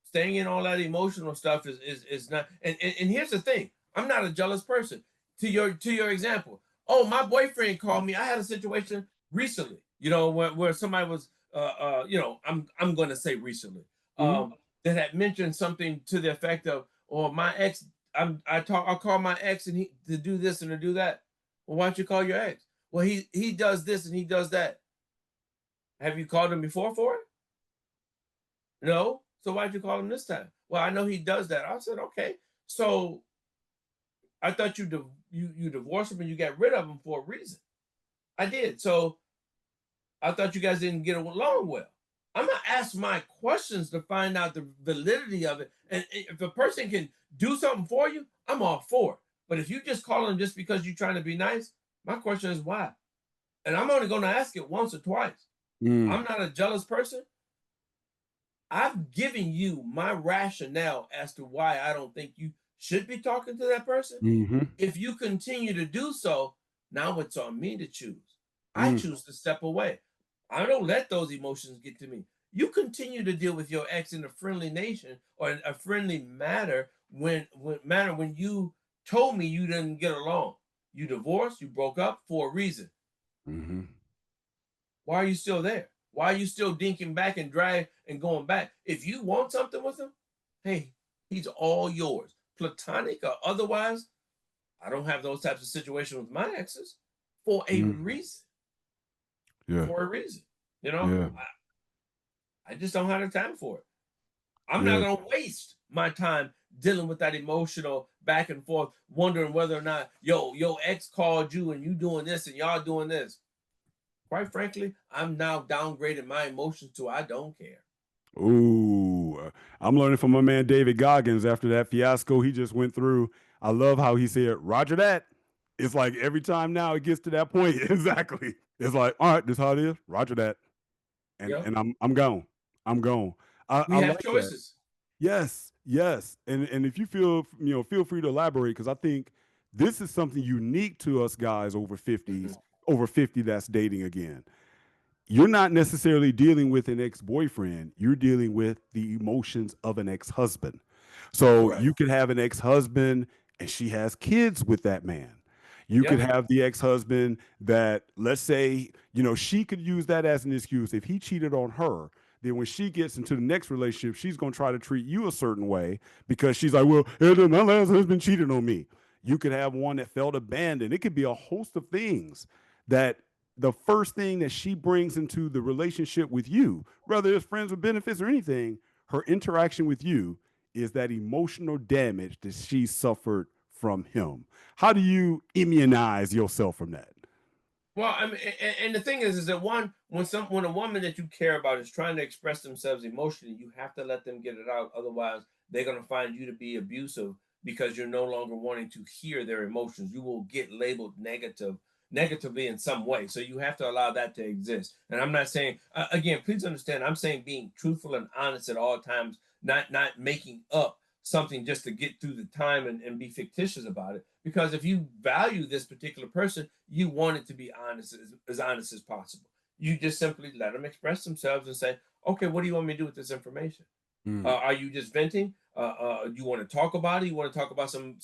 Staying in all that emotional stuff is not. And here's the thing: I'm not a jealous person. To your example, oh, my boyfriend called me. I had a situation recently. Where somebody was I'm going to say recently Mm-hmm. that had mentioned something to the effect of, "Oh, my ex. I'll call my ex and he to do this and to do that." Well, why don't you call your ex? Well, he does this and he does that. Have you called him before for it? No. So why'd you call him this time? Well, I know he does that. I said, okay. So I thought you divorced him and you got rid of him for a reason. I did. So I thought you guys didn't get along well. I'm gonna ask my questions to find out the validity of it. And if a person can do something for you, I'm all for it. But if you just call him just because you're trying to be nice, my question is why? And I'm only gonna ask it once or twice. Mm. I'm not a jealous person. I've given you my rationale as to why I don't think you should be talking to that person. Mm-hmm. If you continue to do so, now it's on me to choose. I Mm. choose to step away. I don't let those emotions get to me. You continue to deal with your ex in a friendly nation or in a friendly manner when you told me you didn't get along. You divorced, you broke up for a reason. Mm-hmm. Why are you still there? Why are you still dinking back and drag and going back? If you want something with him, hey, he's all yours. platonic or otherwise, I don't have those types of situations with my exes for a Mm, reason. yeah. For a reason. You know, Yeah. I just don't have the time for it. I'm not Yeah. going to waste my time dealing with that emotional back and forth, wondering whether or not, your ex called you and you doing this and y'all doing this. Quite frankly, I'm now downgrading my emotions to I don't care. Ooh, I'm learning from my man David Goggins after that fiasco he just went through. I love how he said, Roger that. It's like every time now it gets to that point. Exactly. It's like, all right, this how it is. Roger that. And Yep. and I'm gone. I'm gone. We I have like that. choices. Yes, yes. And if you feel free to elaborate because I think this is something unique to us guys over 50s, Mhm. over 50 that's dating again. You're not necessarily dealing with an ex-boyfriend, you're dealing with the emotions of an ex-husband. So Correct. you could have an ex-husband and she has kids with that man. You could Yeah. have the ex-husband that, let's say, she could use that as an excuse. If he cheated on her, then when she gets into the next relationship, she's going to try to treat you a certain way because she's like, well, my last husband cheated on me. You could have one that felt abandoned. It could be a host of things that the first thing that she brings into the relationship with you, whether it's friends with benefits or anything, her interaction with you is that emotional damage that she suffered from him. How do you immunize yourself from that? Well, I mean, and the thing is that when a woman that you care about is trying to express themselves emotionally, you have to let them get it out. Otherwise, they're going to find you to be abusive because you're no longer wanting to hear their emotions. You will get labeled negatively in some way. So you have to allow that to exist. And I'm not saying again, please understand, I'm saying being truthful and honest at all times, not making up something just to get through the time and be fictitious about it. Because if you value this particular person, you want it to be honest, as honest as possible. You just simply let them express themselves and say, okay, what do you want me to do with this information? Mm, Are you just venting? You want to talk about it? You want to talk about some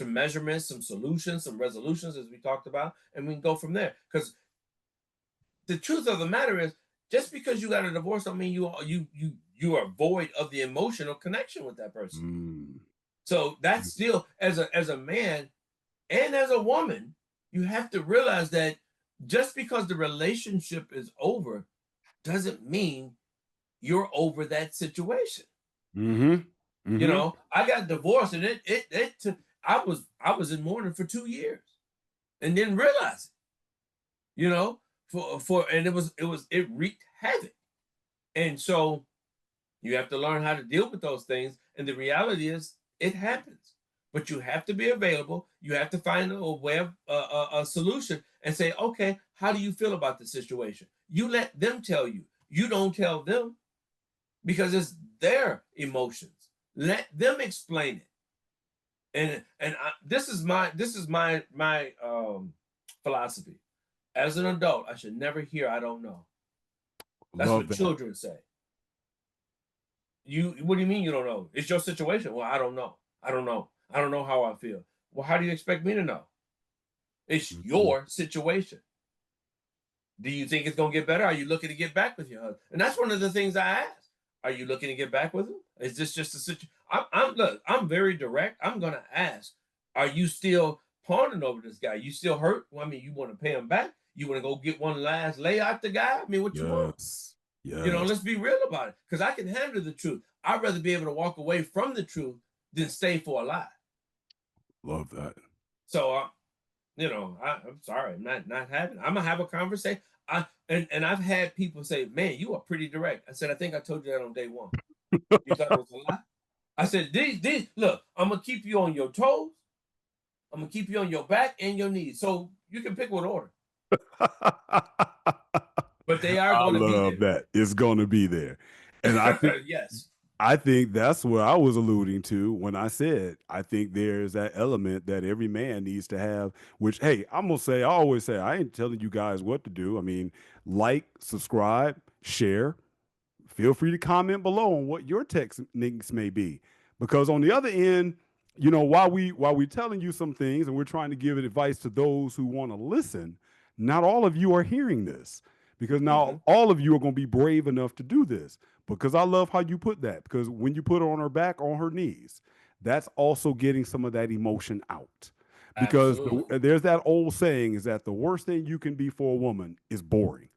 measurements, some solutions, some resolutions, as we talked about, and we can go from there. Because the truth of the matter is, just because you got a divorce, don't mean you are void of the emotional connection with that person. mm, So that's still, as a man and as a woman, you have to realize that just because the relationship is over doesn't mean you're over that situation. mm-hmm, mm-hmm. I got divorced and it took, I was in mourning for 2 years and didn't realize it, for and it wreaked havoc. And so you have to learn how to deal with those things. And the reality is, it happens. But you have to be available. You have to find a way of a solution and say, okay, how do you feel about the situation? You let them tell you. You don't tell them because it's their emotions. Let them explain it. This is my philosophy. As an adult, I should never hear I don't know. That's Love what that. children say. What do you mean you don't know? It's your situation. Well, I don't know. I don't know. I don't know how I feel. Well, how do you expect me to know? It's Mhm. your situation. Do you think it's gonna get better? Are you looking to get back with your husband? And that's one of the things I ask. Are you looking to get back with him? Is this just a situation? I'm very direct. I'm gonna ask. Are you still pawning over this guy? You still hurt? Well, I mean, you want to pay him back? You want to go get one last lay out the guy? I mean, what you want? Yes. Yes. Let's be real about it. Because I can handle the truth. I'd rather be able to walk away from the truth than stay for a lie. Love that. So, I'm sorry, I'm not having. I'm gonna have a conversation. And I've had people say, "Man, you are pretty direct." I said, "I think I told you that on day one. You thought it was a lie." I said, "These look. I'm gonna keep you on your toes. I'm gonna keep you on your back and your knees. So you can pick what order, but they are I going to be love there." that. It's going to be there. And Yes. I think that's what I was alluding to when I said I think there's that element that every man needs to have, which hey, I'm gonna say, I always say, I ain't telling you guys what to do. I mean, like, subscribe, share, feel free to comment below on what your techniques may be. Because on the other end, while we telling you some things and we're trying to give advice to those who want to listen, not all of you are hearing this. Because now Hmm. all of you are going to be brave enough to do this. Because I love how you put that. Because when you put her on her back, on her knees, that's also getting some of that emotion out. Because Absolutely. there's that old saying is that the worst thing you can be for a woman is boring.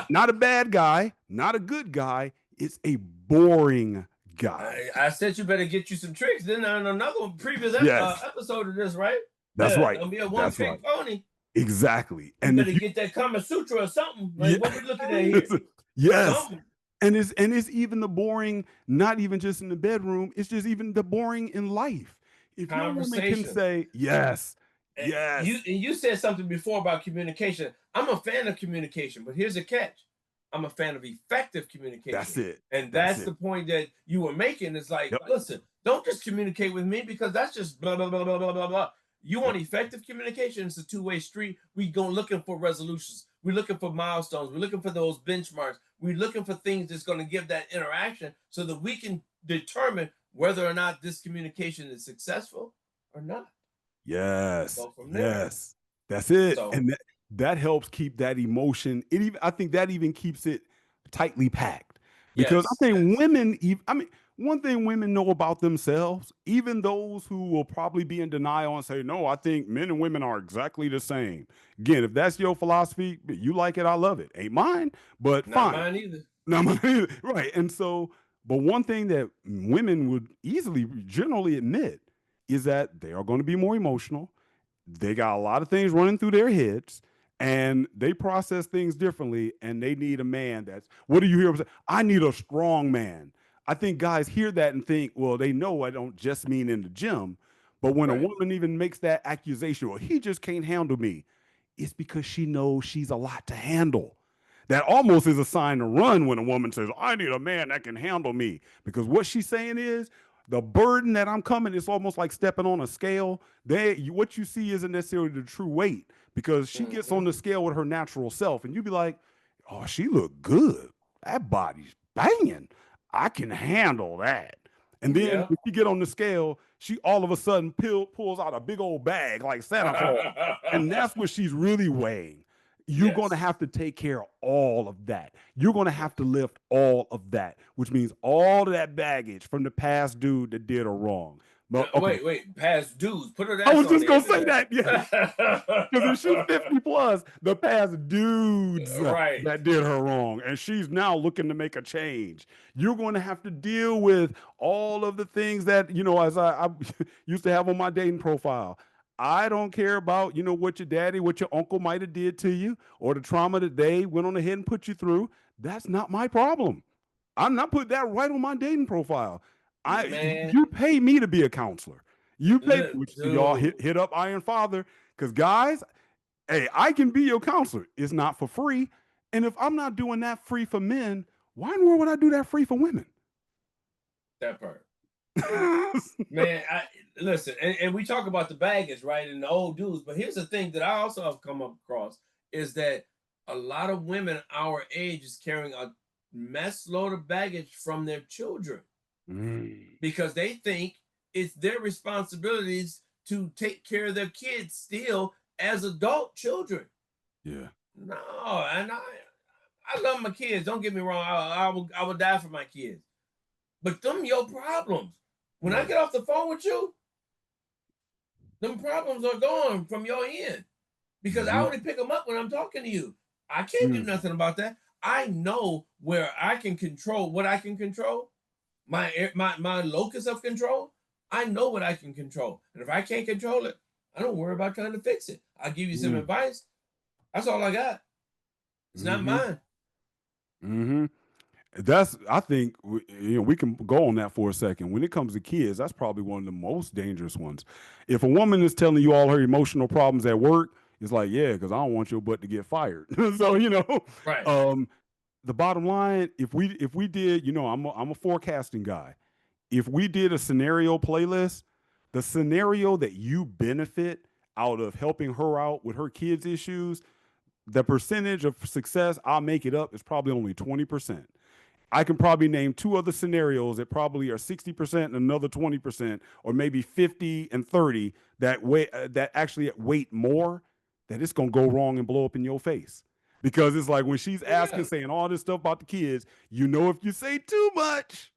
Not a bad guy, not a good guy. It's a boring guy. I said you better get you some tricks. Then on another one, previous Yes, episode of this, right? that's right. Don't be a one That's right. trick pony. Exactly. You And if better you, get that Kama Sutra or something. Like, yeah, what we looking at here? yes. Something. And it's even the boring, not even just in the bedroom, it's just even the boring in life. If your woman can Conversation. say, yes, You yes, and you said something before about communication. I'm a fan of communication, but here's a catch. I'm a fan of effective that's communication. it. And That's that's it. the point that you were making. It's like, Yep. listen, don't just communicate with me because that's just blah, blah, blah, blah, blah, blah, blah. You Yep. want effective communication? It's a two-way street. We go looking for resolutions. We're looking for milestones. We're looking for those benchmarks. We're looking for things that's going to give that interaction so that we can determine whether or not this communication is successful or not. Yes, Go from there. yes, that's it, So and that helps keep that emotion. It even I think that even keeps it tightly packed because I yes, think yes. women. I mean, one thing women know about themselves, even those who will probably be in denial and say, "No, I think men and women are exactly the same." Again, if that's your philosophy, you like it, I love it. Ain't mine, but Not fine. mine either. No, right. And so, but one thing that women would easily generally admit is that they are going to be more emotional. They got a lot of things running through their heads and they process things differently. And they need a man that's, what do you hear? I need a strong man. I think guys hear that and think, well, they know I don't just mean in the gym. But when a Right. woman even makes that accusation, well, he just can't handle me, it's because she knows she's a lot to handle. That almost is a sign to run when a woman says, I need a man that can handle me. Because what she's saying is, the burden that I'm coming, it's almost like stepping on a scale. What you see isn't necessarily the true weight because she gets Mm-hmm. on the scale with her natural self. And you be like, oh, she look good. That body's banging. I can handle that. And then Yeah. if you get on the scale, she all of a sudden pulls out a big old bag like Santa Claus. And that's what she's really weighing. You're going to Yes. have to take care of all of that. You're going to Yes. have to lift all of that, which means all of that baggage from the past dude that did her wrong. But okay, Wait. Past dues. Put an I S was on just the going end to of say that. Yes. Because if she's that. 50 plus, the past dudes Right. that did her wrong, and she's now looking to make a change. You're going to have to deal with all of the things that, as I used to have on my dating profile. I don't care about, what your daddy, what your uncle might have did to you, or the trauma that they went on ahead and put you through. That's not my problem. I'm not putting that right on my dating profile. You Man, pay me to be a counselor. You pay, look, which y'all dude. hit up Iron Father, because guys, hey, I can be your counselor. It's not for free. And if I'm not doing that free for men, why in the world would I do that free for women? That part. Man, listen, and we talk about the baggage, right? And the old dudes, but here's the thing that I also have come across is that a lot of women our age is carrying a mess load of baggage from their children Mm, because they think it's their responsibilities to take care of their kids still as adult children. yeah. No, and I love my kids. Don't get me wrong. I will die for my kids. But them your problems. When I Yeah. get off the phone with you, them problems are gone from your end because I Mm-hmm. only pick them up when I'm talking to you. I can't do Mm, nothing about that. I know where I can control what I can control, my locus of control. I know what I can control, and if I can't control it, I don't worry about trying to fix it. I'll give you some mm, advice. That's all I got. It's not mm-hmm. mine. Mm-hmm. I think, we can go on that for a second. When it comes to kids, that's probably one of the most dangerous ones. If a woman is telling you all her emotional problems at work, it's like, yeah, because I don't want your butt to get fired. So, Right. um, the bottom line, if we did, I'm a forecasting guy. If we did a scenario playlist, the scenario that you benefit out of helping her out with her kids' issues, the percentage of success I'll make it up is probably only 20%. I can probably name two other scenarios that probably are 60% and another 20%, or maybe 50 and 30 that actually weight more, that it's gonna go wrong and blow up in your face. Because it's like when she's Oh asking, yeah. saying all this stuff about the kids, if you say too much,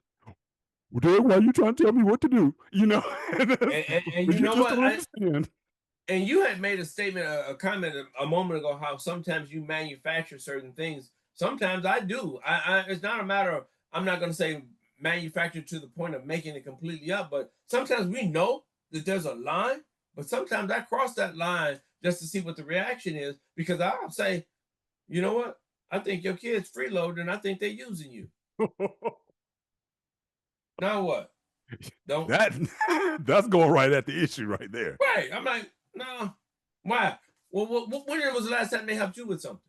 Well, Derek, why are you trying to tell me what to do? And But you you know just what? don't understand. And you had made a statement, a comment a moment ago, how sometimes you manufacture certain things. Sometimes I do. It's not a matter of, I'm not going to say manufacture to the point of making it completely up, but sometimes we know that there's a line, but sometimes I cross that line just to see what the reaction is, because I'll say, you know what? I think your kid's freeloading and I think they're using you. Now what? Don't. That that's going right at the issue right there. Right. I'm like, no. Why? Well, when was the last time they helped you with something?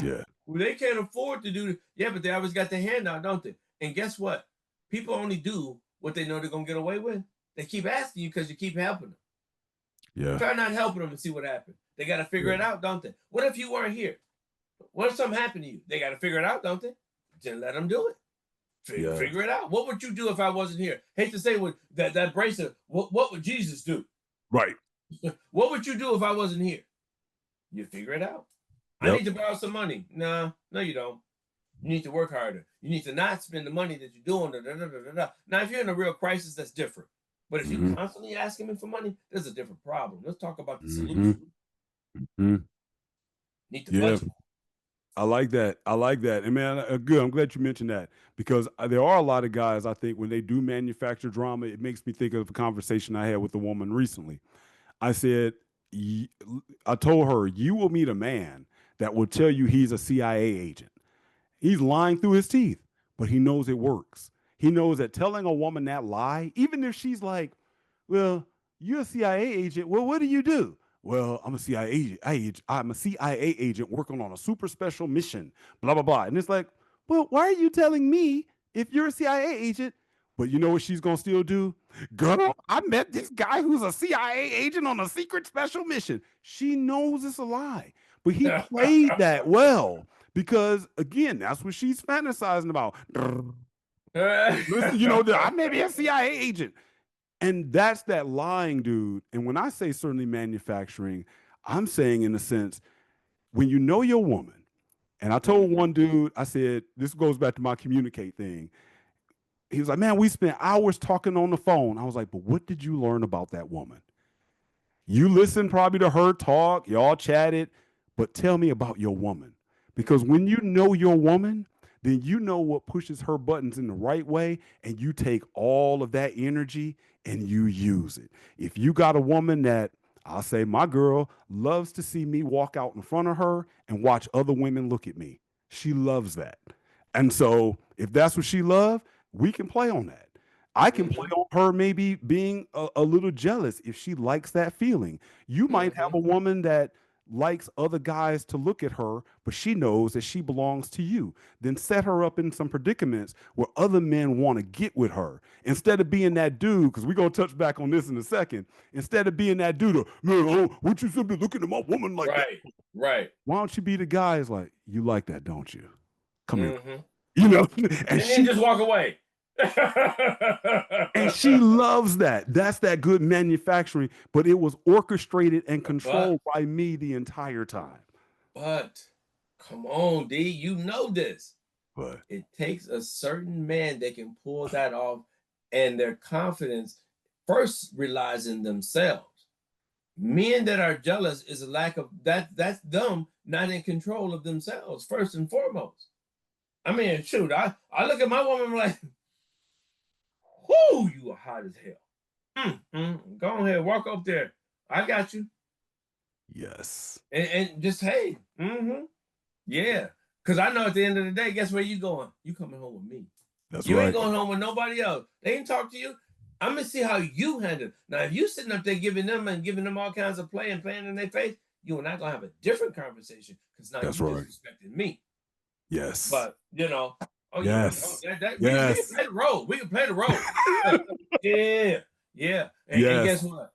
Yeah. Well, they can't afford to do it. Yeah, but they always got their hand out, don't they? And guess what? People only do what they know they're gonna get away with. They keep asking you because you keep helping them. Yeah. Try not helping them and see what happens. They got to figure Yeah. it out, don't they? What if you weren't here? What if something happened to you? They got to figure it out, don't they? Then let them do it. Yeah. Figure it out. What would you do if I wasn't here? Hate to say with that bracelet. What would Jesus do? Right. What would you do if I wasn't here? You figure it out. I Yep. need to borrow some money. No, you don't. You need to work harder. You need to not spend the money that you're doing. Da, da, da, da, da. Now, if you're in a real crisis, that's different. But if you're Mm-hmm. constantly asking me for money, there's a different problem. Let's talk about the Mm-hmm. solution. Mm-hmm. Need to Yeah. budget. I like that. I like that. And man, good. I'm glad you mentioned that because there are a lot of guys, I think, when they do manufacture drama, it makes me think of a conversation I had with a woman recently. I said, I told her, you will meet a man that will tell you he's a CIA agent. He's lying through his teeth, but he knows it works. He knows that telling a woman that lie, even if she's like, well, you're a CIA agent. Well, what do you do? Well, I'm a CIA agent. I'm a CIA agent working on a super special mission, blah, blah, blah. And it's like, well, why are you telling me if you're a CIA agent? But you know what she's going to still do? Girl, I met this guy who's a CIA agent on a secret special mission. She knows it's a lie, but he played that well because, again, that's what she's fantasizing about. Listen, I may be a CIA agent. And that's that lying, dude. And when I say certainly manufacturing, I'm saying in a sense, when you know your woman, and I told one dude, I said, this goes back to my communicate thing. He was like, man, we spent hours talking on the phone. I was like, but what did you learn about that woman? You listened probably to her talk, y'all chatted, but tell me about your woman. Because when you know your woman, then you know what pushes her buttons in the right way, and you take all of that energy and you use it. If you got a woman that I'll say my girl loves to see me walk out in front of her and watch other women look at me. She loves that. And so if that's what she loves, we can play on that. I can play Mm-hmm. on her maybe being a little jealous if she likes that feeling. You might have Mm-hmm. a woman that likes other guys to look at her, but she knows that she belongs to you. Then set her up in some predicaments where other men want to get with her. Instead of being that dude, because we're going to touch back on this in a second, instead of being that dude, man, oh, would you simply looking at my woman like that? Right. Right. Why don't you be the guy who's like, you like that, don't you? Come here. Mm-hmm. You know, and And then she just walk away. And she loves that. That's that good manufacturing, but it was orchestrated and but controlled by me the entire time. but come on, D, you know this. But It takes a certain man that can pull that off, and their confidence first relies in themselves. Men that are jealous is a lack of that. That's them not in control of themselves first and foremost. I mean, shoot, I look at my woman I'm like, whoo, you are hot as hell. Go ahead, walk up there. I got you. yes, And just hey, yeah. Because I know at the end of the day, guess where you going? You coming home with me. that's You ain't right. going home with nobody else. They ain't talk to you. I'm gonna see how you handle it. Now, if you sitting up there giving them all kinds of play and playing in their face, you and I gonna have a different conversation because now That's you right. disrespecting me. Yes, But oh yeah, yes, we can yes, play the role. We can play the role. Yeah, yeah. And guess yes. what?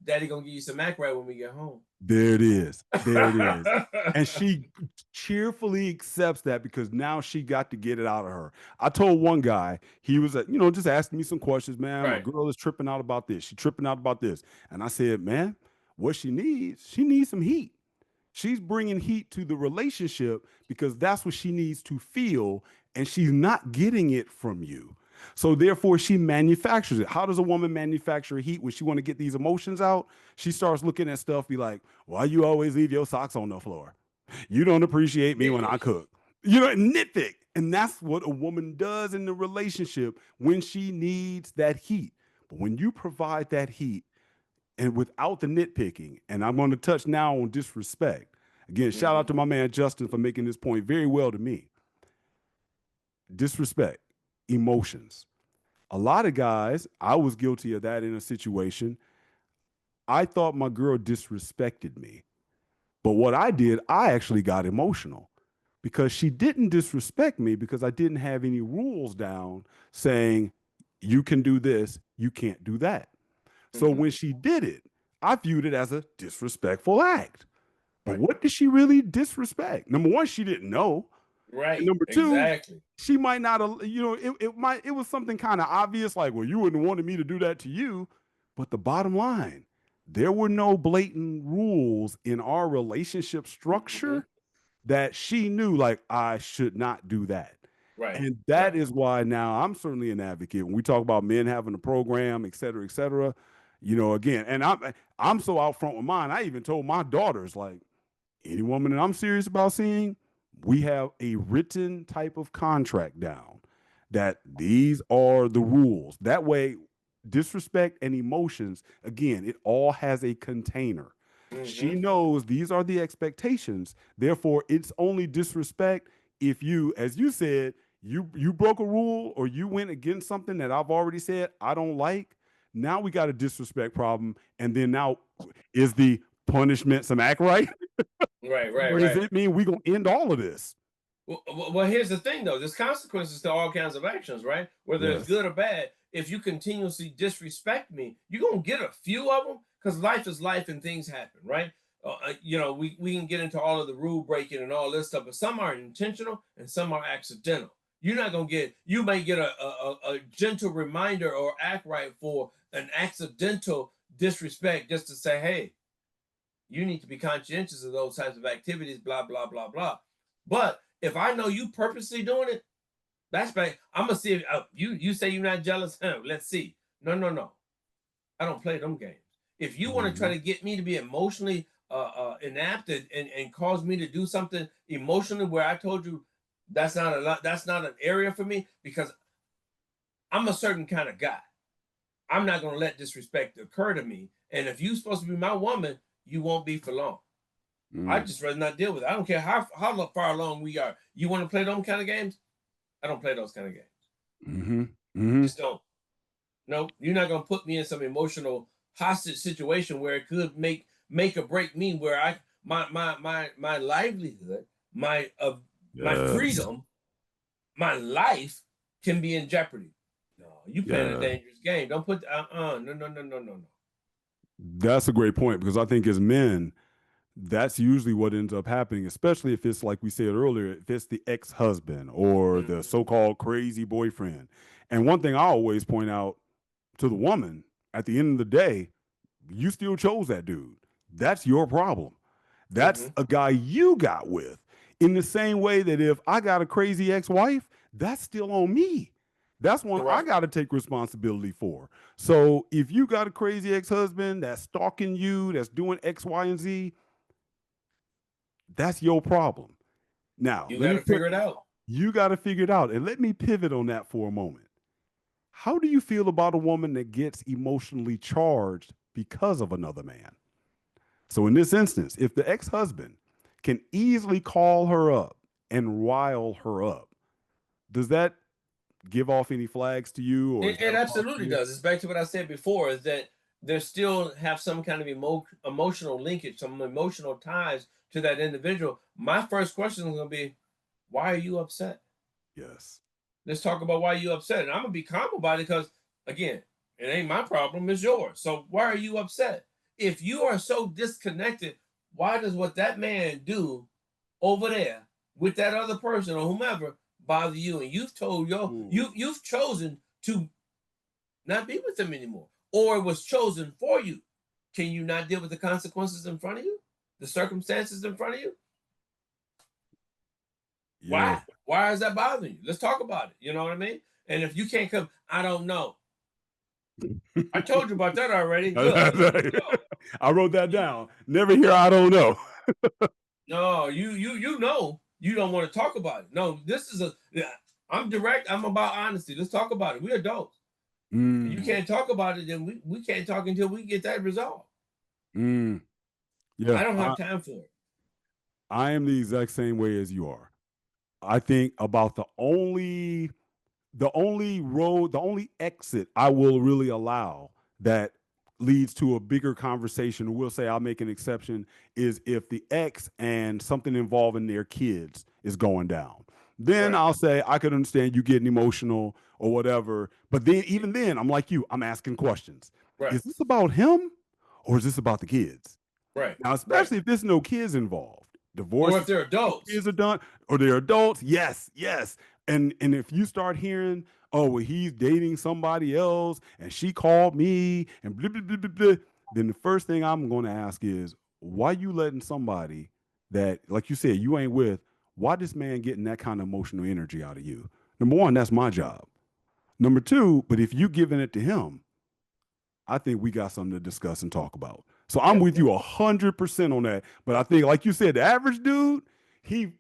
Daddy gonna give you some mac right when we get home. There it is. There it is. And she cheerfully accepts that because now she got to get it out of her. I told one guy, he was, just asking me some questions, man. My Right. girl is tripping out about this. She tripping out about this. And I said, man, what she needs some heat. She's bringing heat to the relationship because that's what she needs to feel. And she's not getting it from you. So therefore, she manufactures it. How does a woman manufacture heat when she want to get these emotions out? She starts looking at stuff, be like, "Why you always leave your socks on the floor? You don't appreciate me when I Nitpick. cook." You know, nitpick. And that's what a woman does in the relationship when she needs that heat. But when you provide that heat and without the nitpicking, and I'm going to touch now on disrespect. Again, shout out Mm-hmm. to my man Justin for making this point very well to me. Disrespect, emotions. A lot of guys, I was guilty of that in a situation. I thought my girl disrespected me. But what I did, I actually got emotional because she didn't disrespect me because I didn't have any rules down saying, you can do this, you can't do that. So Mm-hmm. when she did it, I viewed it as a disrespectful act. But Right. what did she really disrespect? Number one, she didn't know. And Right. number two, Exactly. she might not have, it was something kind of obvious, like, well, you wouldn't have wanted me to do that to you. But the bottom line, there were no blatant rules in our relationship Mm-hmm. structure that she knew, like, I should not do that. Right. And that Right. is why now I'm certainly an advocate when we talk about men having a program, et cetera, et cetera. Again, and I'm so out front with mine. I even told my daughters, like, any woman that I'm serious about seeing, we have a written type of contract down that these are the rules. That way, disrespect and emotions, again, it all has a container. She Mm-hmm. knows these are the expectations. Therefore, it's only disrespect if you, as you said, you broke a rule or you went against something that I've already said I don't like. Now we got a disrespect problem. And then now is the punishment some act right? Right. Right. Or does Right. it mean we're gonna end all of this? Well, here's the thing, though. There's consequences to all kinds of actions, right? Whether it's Yes. good or bad. If you continuously disrespect me, you're gonna get a few of them because life is life and things happen, right? We can get into all of the rule breaking and all this stuff, but some are intentional and some are accidental. You're not gonna get. You may get a gentle reminder or act right for an accidental disrespect, just to say, hey, you need to be conscientious of those types of activities, blah, blah, blah, blah. But if I know you purposely doing it, that's bad. I'm gonna see if you say you're not jealous. Let's see. No, no, no. I don't play them games. If you want to try Mhm. to get me to be emotionally inapt and cause me to do something emotionally where I told you that's not a lot, that's not an area for me because I'm a certain kind of guy. I'm not gonna let disrespect occur to me. And if you're supposed to be my woman, you won't be for long. I Mm. just rather not deal with it. I don't care how far along we are. You want to play those kind of games? I don't play those kind of games. Mhm. I Mhm. just don't. No, you're not gonna put me in some emotional hostage situation where it could make or break me. Where my livelihood, my Yes. freedom, my life can be in jeopardy. No, you playing a Yeah. dangerous game. Don't put no no no no no no. That's a great point because I think as men, that's usually what ends up happening, especially if it's like we said earlier, if it's the ex-husband or the Mm-hmm. so-called crazy boyfriend. And one thing I always point out to the woman, at the end of the day, you still chose that dude. That's your problem. Mm-hmm. That's a guy you got with. In the same way that if I got a crazy ex-wife, that's still on me. That's one I Right. got to take responsibility for. So if you got a crazy ex-husband that's stalking you, that's doing X, Y, and Z, that's your problem. Now, You let got me to put figure it out. you got to figure it out. And let me pivot on that for a moment. How do you feel about a woman that gets emotionally charged because of another man? So, in this instance, if the ex husband can easily call her up and rile her up, does that give off any flags to you or is It that a problem for absolutely you? does. It's back to what I said before: is that there still have some kind of emotional linkage, some emotional ties to that individual. My first question is going to be, why are you upset? Yes. Let's talk about why you upset, and I'm gonna be calm about it because, again, it ain't my problem; it's yours. So why are you upset? If you are so disconnected, why does what that man do over there with that other person or whomever bother you? And you've told Ooh. you've chosen to not be with them anymore, or it was chosen for you. Can you not deal with the consequences in front of you, the circumstances in front of you? Yeah. Why? Why is that bothering you? Let's talk about it. You know what I mean? And if you can't come, I don't know. I told you about that already. Good. Let's go. I wrote that You, down. Never hear I don't know. no, you know you don't want to talk about it. No, this is a. Yeah, I'm direct. I'm about honesty. Let's talk about it. We're adults. You Mm, can't talk about it, then we can't talk until we get that resolved. mm, yeah, I don't have time for it. I am the exact same way as you are. I think about the only road, the only exit I will really allow that leads to a bigger conversation, we'll say I'll make an exception, is if the ex and something involving their kids is going down. Then Right. I'll say I could understand you getting emotional or whatever. But then, even then, I'm like you, I'm asking questions. Right. Is this about him or is this about the kids? Right. Now, Right. especially if there's no kids involved, Or divorce if they're adults. kids are done or they're adults. Yes, yes. And if you start hearing, oh, well, he's dating somebody else and she called me and blah, blah, blah, blah, blah, then the first thing I'm going to ask is, why you letting somebody that, like you said, you ain't with, why this man getting that kind of emotional energy out of you? Number one, that's my job. Number two, but if you giving it to him, I think we got something to discuss and talk about. So I'm Yep. with you 100% on that. But I think, like you said, the average dude, he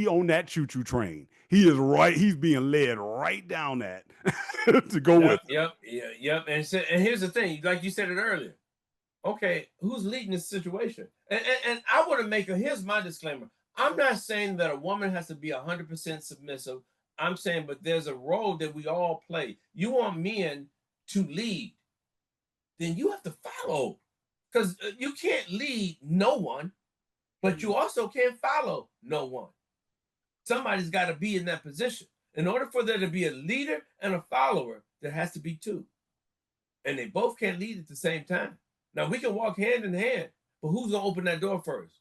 on that choo choo train. He is right. He's being led right down that to go with Yep. Yep. Yeah, yep. And here's the thing, like you said it earlier. Okay, who's leading this situation? And I want to make a here's my disclaimer. I'm not saying that a woman has to be 100% submissive. I'm saying, but there's a role that we all play. You want men to lead, then you have to follow, because you can't lead no one, but you also can't follow no one. Somebody's got to be in that position. In order for there to be a leader and a follower, there has to be two, and they both can't lead at the same time. Now we can walk hand in hand, but who's gonna open that door first?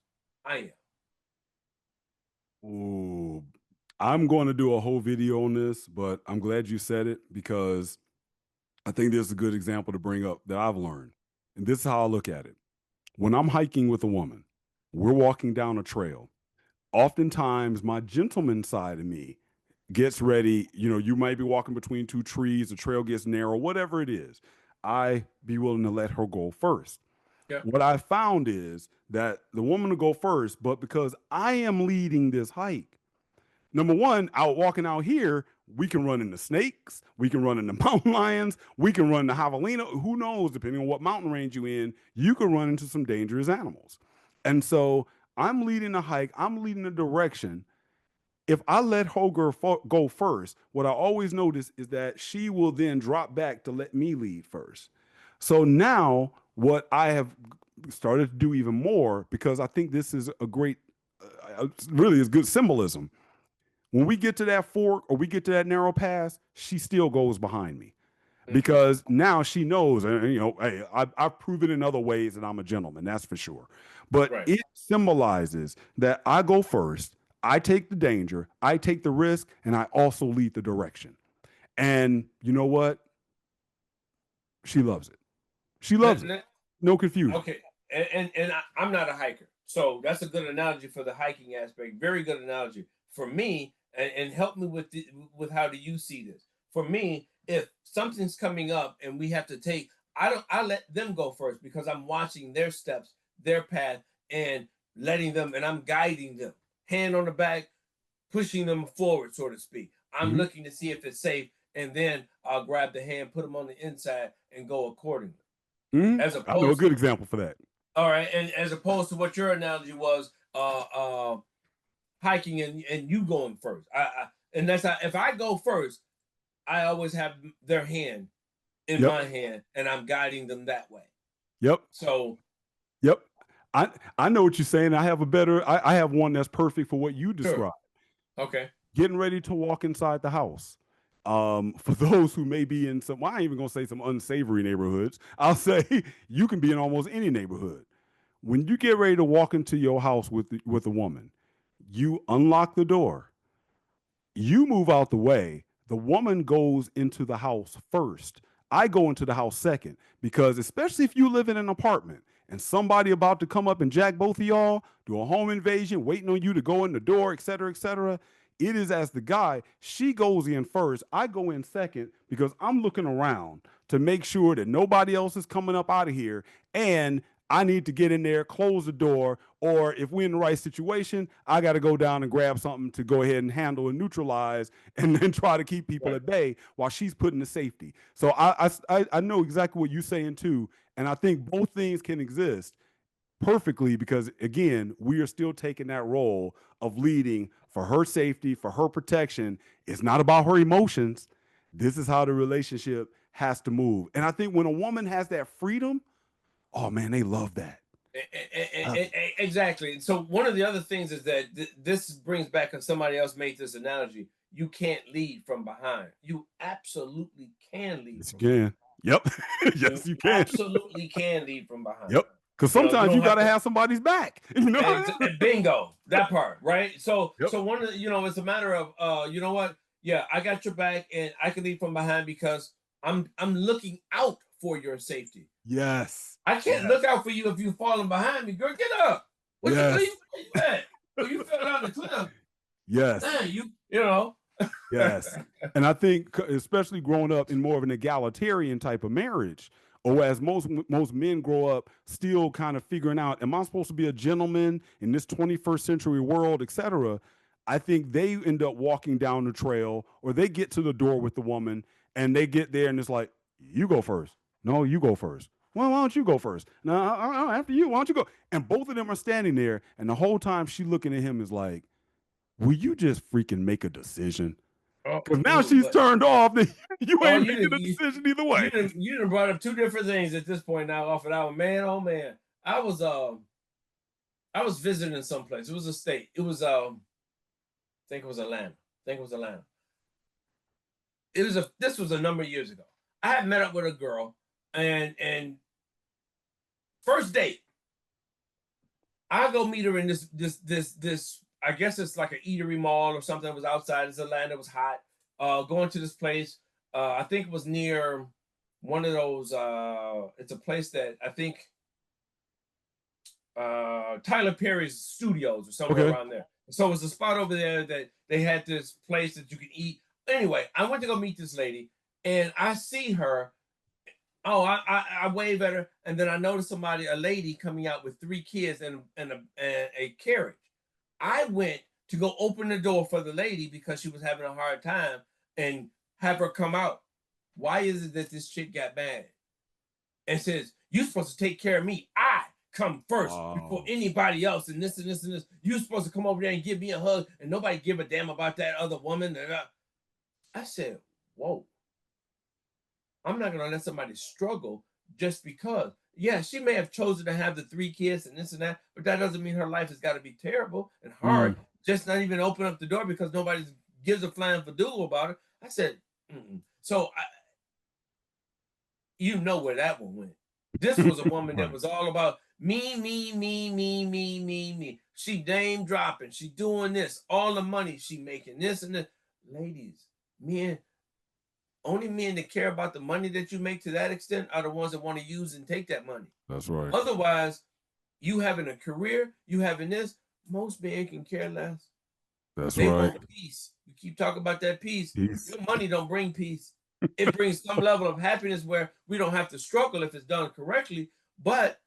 I am. Ooh, I'm going to do a whole video on this, but I'm glad you said it because I think there's a good example to bring up that I've learned. And this is how I look at it. When I'm hiking with a woman, we're walking down a trail. Oftentimes, my gentleman side of me gets ready. You know, you might be walking between two trees, the trail gets narrow, whatever it is. I be willing to let her go first. Yeah. What I found is that the woman will go first, but because I am leading this hike, number one, out walking out here, we can run into snakes, we can run into mountain lions, we can run into javelina. Who knows, depending on what mountain range you in, you can run into some dangerous animals. And so I'm leading the hike, I'm leading the direction. If I let Hoger go first, what I always notice is that she will then drop back to let me lead first. So now, what I have started to do even more, because I think this is a great, really is good symbolism. When we get to that fork or we get to that narrow pass, she still goes behind me Mm-hmm. because now she knows, and you know, hey, I've proven in other ways that I'm a gentleman, that's for sure. But Right. it symbolizes that I go first, I take the danger, I take the risk, and I also lead the direction. And you know what? She loves it. She loves it. Let, No confusion. okay. And I'm not a hiker, so that's a good analogy for the hiking aspect. Very good analogy for me, and help me with how do you see this? For me, if something's coming up and we have to take, I let them go first because I'm watching their steps, their path, and letting them, and I'm guiding them, hand on the back, pushing them forward, so to speak. I'm Mhm. looking to see if it's safe, and then I'll grab the hand, put them on the inside, and go accordingly. Mhm. As I know a opposed good to, example for that. all right, and as opposed to what your analogy was, hiking and you going first. And that's how, if I go first, I always have their hand in Yep. my hand, and I'm guiding them that way. Yep. So Yep. I know what you're saying. I have one that's perfect for what you sure, described. okay, Getting ready to walk inside the house. For those who may be in some, well, I ain't even gonna say some unsavory neighborhoods. I'll say you can be in almost any neighborhood. When you get ready to walk into your house with a woman, you unlock the door, you move out the way. The woman goes into the house first. I go into the house second because, especially if you live in an apartment and somebody about to come up and jack both of y'all, do a home invasion, waiting on you to go in the door, et cetera, et cetera. it is as the guy, she goes in first, I go in second because I'm looking around to make sure that nobody else is coming up out of here. And I need to get in there, close the door, or if we're in the right situation, I got to go down and grab something to go ahead and handle and neutralize, and then try to keep people Right. at bay while she's putting the safety. So I know exactly what you're saying too, and I think both things can exist perfectly because again, we are still taking that role of leading for her safety, for her protection. It's not about her emotions. This is how the relationship has to move. And I think when a woman has that freedom, oh man, they love that. Love it. Exactly. So one of the other things is that this brings back, and somebody else made this analogy. You can't lead from behind. You absolutely can lead Yes, you from behind. can. Yep. You Yes, you can. absolutely can lead from behind. Yep. Because You sometimes you don't got have to to. have somebody's back. You know? Bingo, that part, right? So, Yep. one of the, it's a matter of, you know what? Yeah, I got your back, and I can lead from behind because I'm looking out for your safety. Yes. I can't Yes. look out for you if you're falling behind me, girl. Get up. Where Yes. you at? Oh, you fell down the cliff. Yes. Man, you know. Yes. And I think, especially growing up in more of an egalitarian type of marriage, or as most men grow up still kind of figuring out, am I supposed to be a gentleman in this 21st century world, etc. I think they end up walking down the trail, or they get to the door with the woman and they get there and it's like, you go first. No, you go first. Well, why don't you go first? No, after you, why don't you go? And both of them are standing there, and the whole time she looking at him is like, will you just freaking make a decision? Oh, Because now she's but turned off. You oh, ain't making a decision either way. you done brought up two different things at this point now off of that one. Man, oh man. I was visiting someplace. It was a state. It was I think it was Atlanta. I think it was Atlanta. This was a number of years ago. I had met up with a girl, and first date, I go meet her in this. I guess it's like an eatery mall or something. It was outside. It's Atlanta. It was hot. Going to this place. I think it was near one of those. It's a place that I think Tyler Perry's studios or somewhere Okay. around there. So it was a spot over there that they had this place that you could eat. Anyway, I went to go meet this lady, and I see her. Oh, I wave at her, and then I noticed a lady coming out with three kids and a carriage. I went to go open the door for the lady because she was having a hard time and have her come out. Why is it that this chick got mad and says, "You're supposed to take care of me. I come first before Wow. anybody else, and this and this and this. You're supposed to come over there and give me a hug, and nobody give a damn about that other woman." I said, "Whoa, I'm not gonna let somebody struggle just because." Yeah, she may have chosen to have the three kids and this and that, but that doesn't mean her life has got to be terrible and Mm. hard. Just not even open up the door because nobody gives a flying fadoo about it. I said, mm-mm. So you know where that one went. This was a woman that Right. was all about me, me, me, me, me, me, me. She name dropping. She doing this. All the money she making. This and this. Ladies, men, only men that care about the money that you make to that extent are the ones that want to use and take that money. That's right. Otherwise, you having a career, you having this, most men can care less. That's They right. want peace. You keep talking about that peace. Peace. Your money don't bring peace. It brings some level of happiness where we don't have to struggle if it's done correctly, but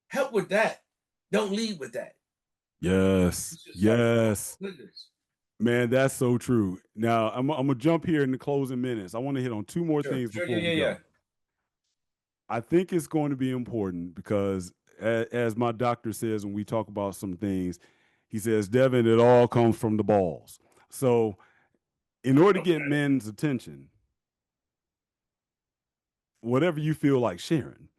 help with that. Don't lead with that. Yes. It's just like, oh Yes. goodness. Man, that's so true. Now, I'm going to jump here in the closing minutes. I want to hit on two more Sure, things sure, before yeah, we yeah, yeah. go. I think it's going to be important because, as my doctor says when we talk about some things, he says, Devin, it all comes from the balls. So, in order to get Okay. men's attention, whatever you feel like sharing,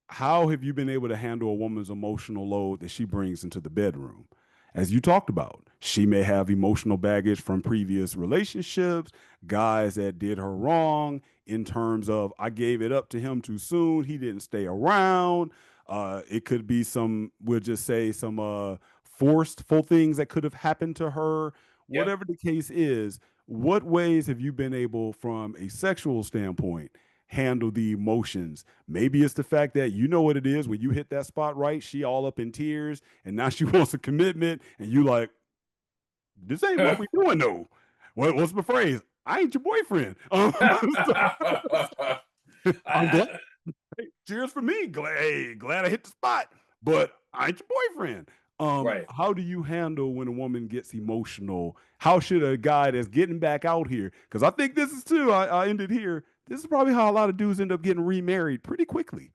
how have you been able to handle a woman's emotional load that she brings into the bedroom? As you talked about, she may have emotional baggage from previous relationships, guys that did her wrong in terms of, I gave it up to him too soon, he didn't stay around. It could be some, we'll just say, some forceful things that could have happened to her. Yep. Whatever the case is, what ways have you been able, from a sexual standpoint, handle the emotions? Maybe it's the fact that you know what it is when you hit that spot right, she all up in tears and now she wants a commitment and you like, This ain't what we doing though. What's the phrase? I ain't your boyfriend. I'm glad. I, Hey, cheers for me. Glad I hit the spot. But I ain't your boyfriend. right. How do you handle when a woman gets emotional? How should a guy that's getting back out here? Because I think this is too. I ended here. This is probably how a lot of dudes end up getting remarried pretty quickly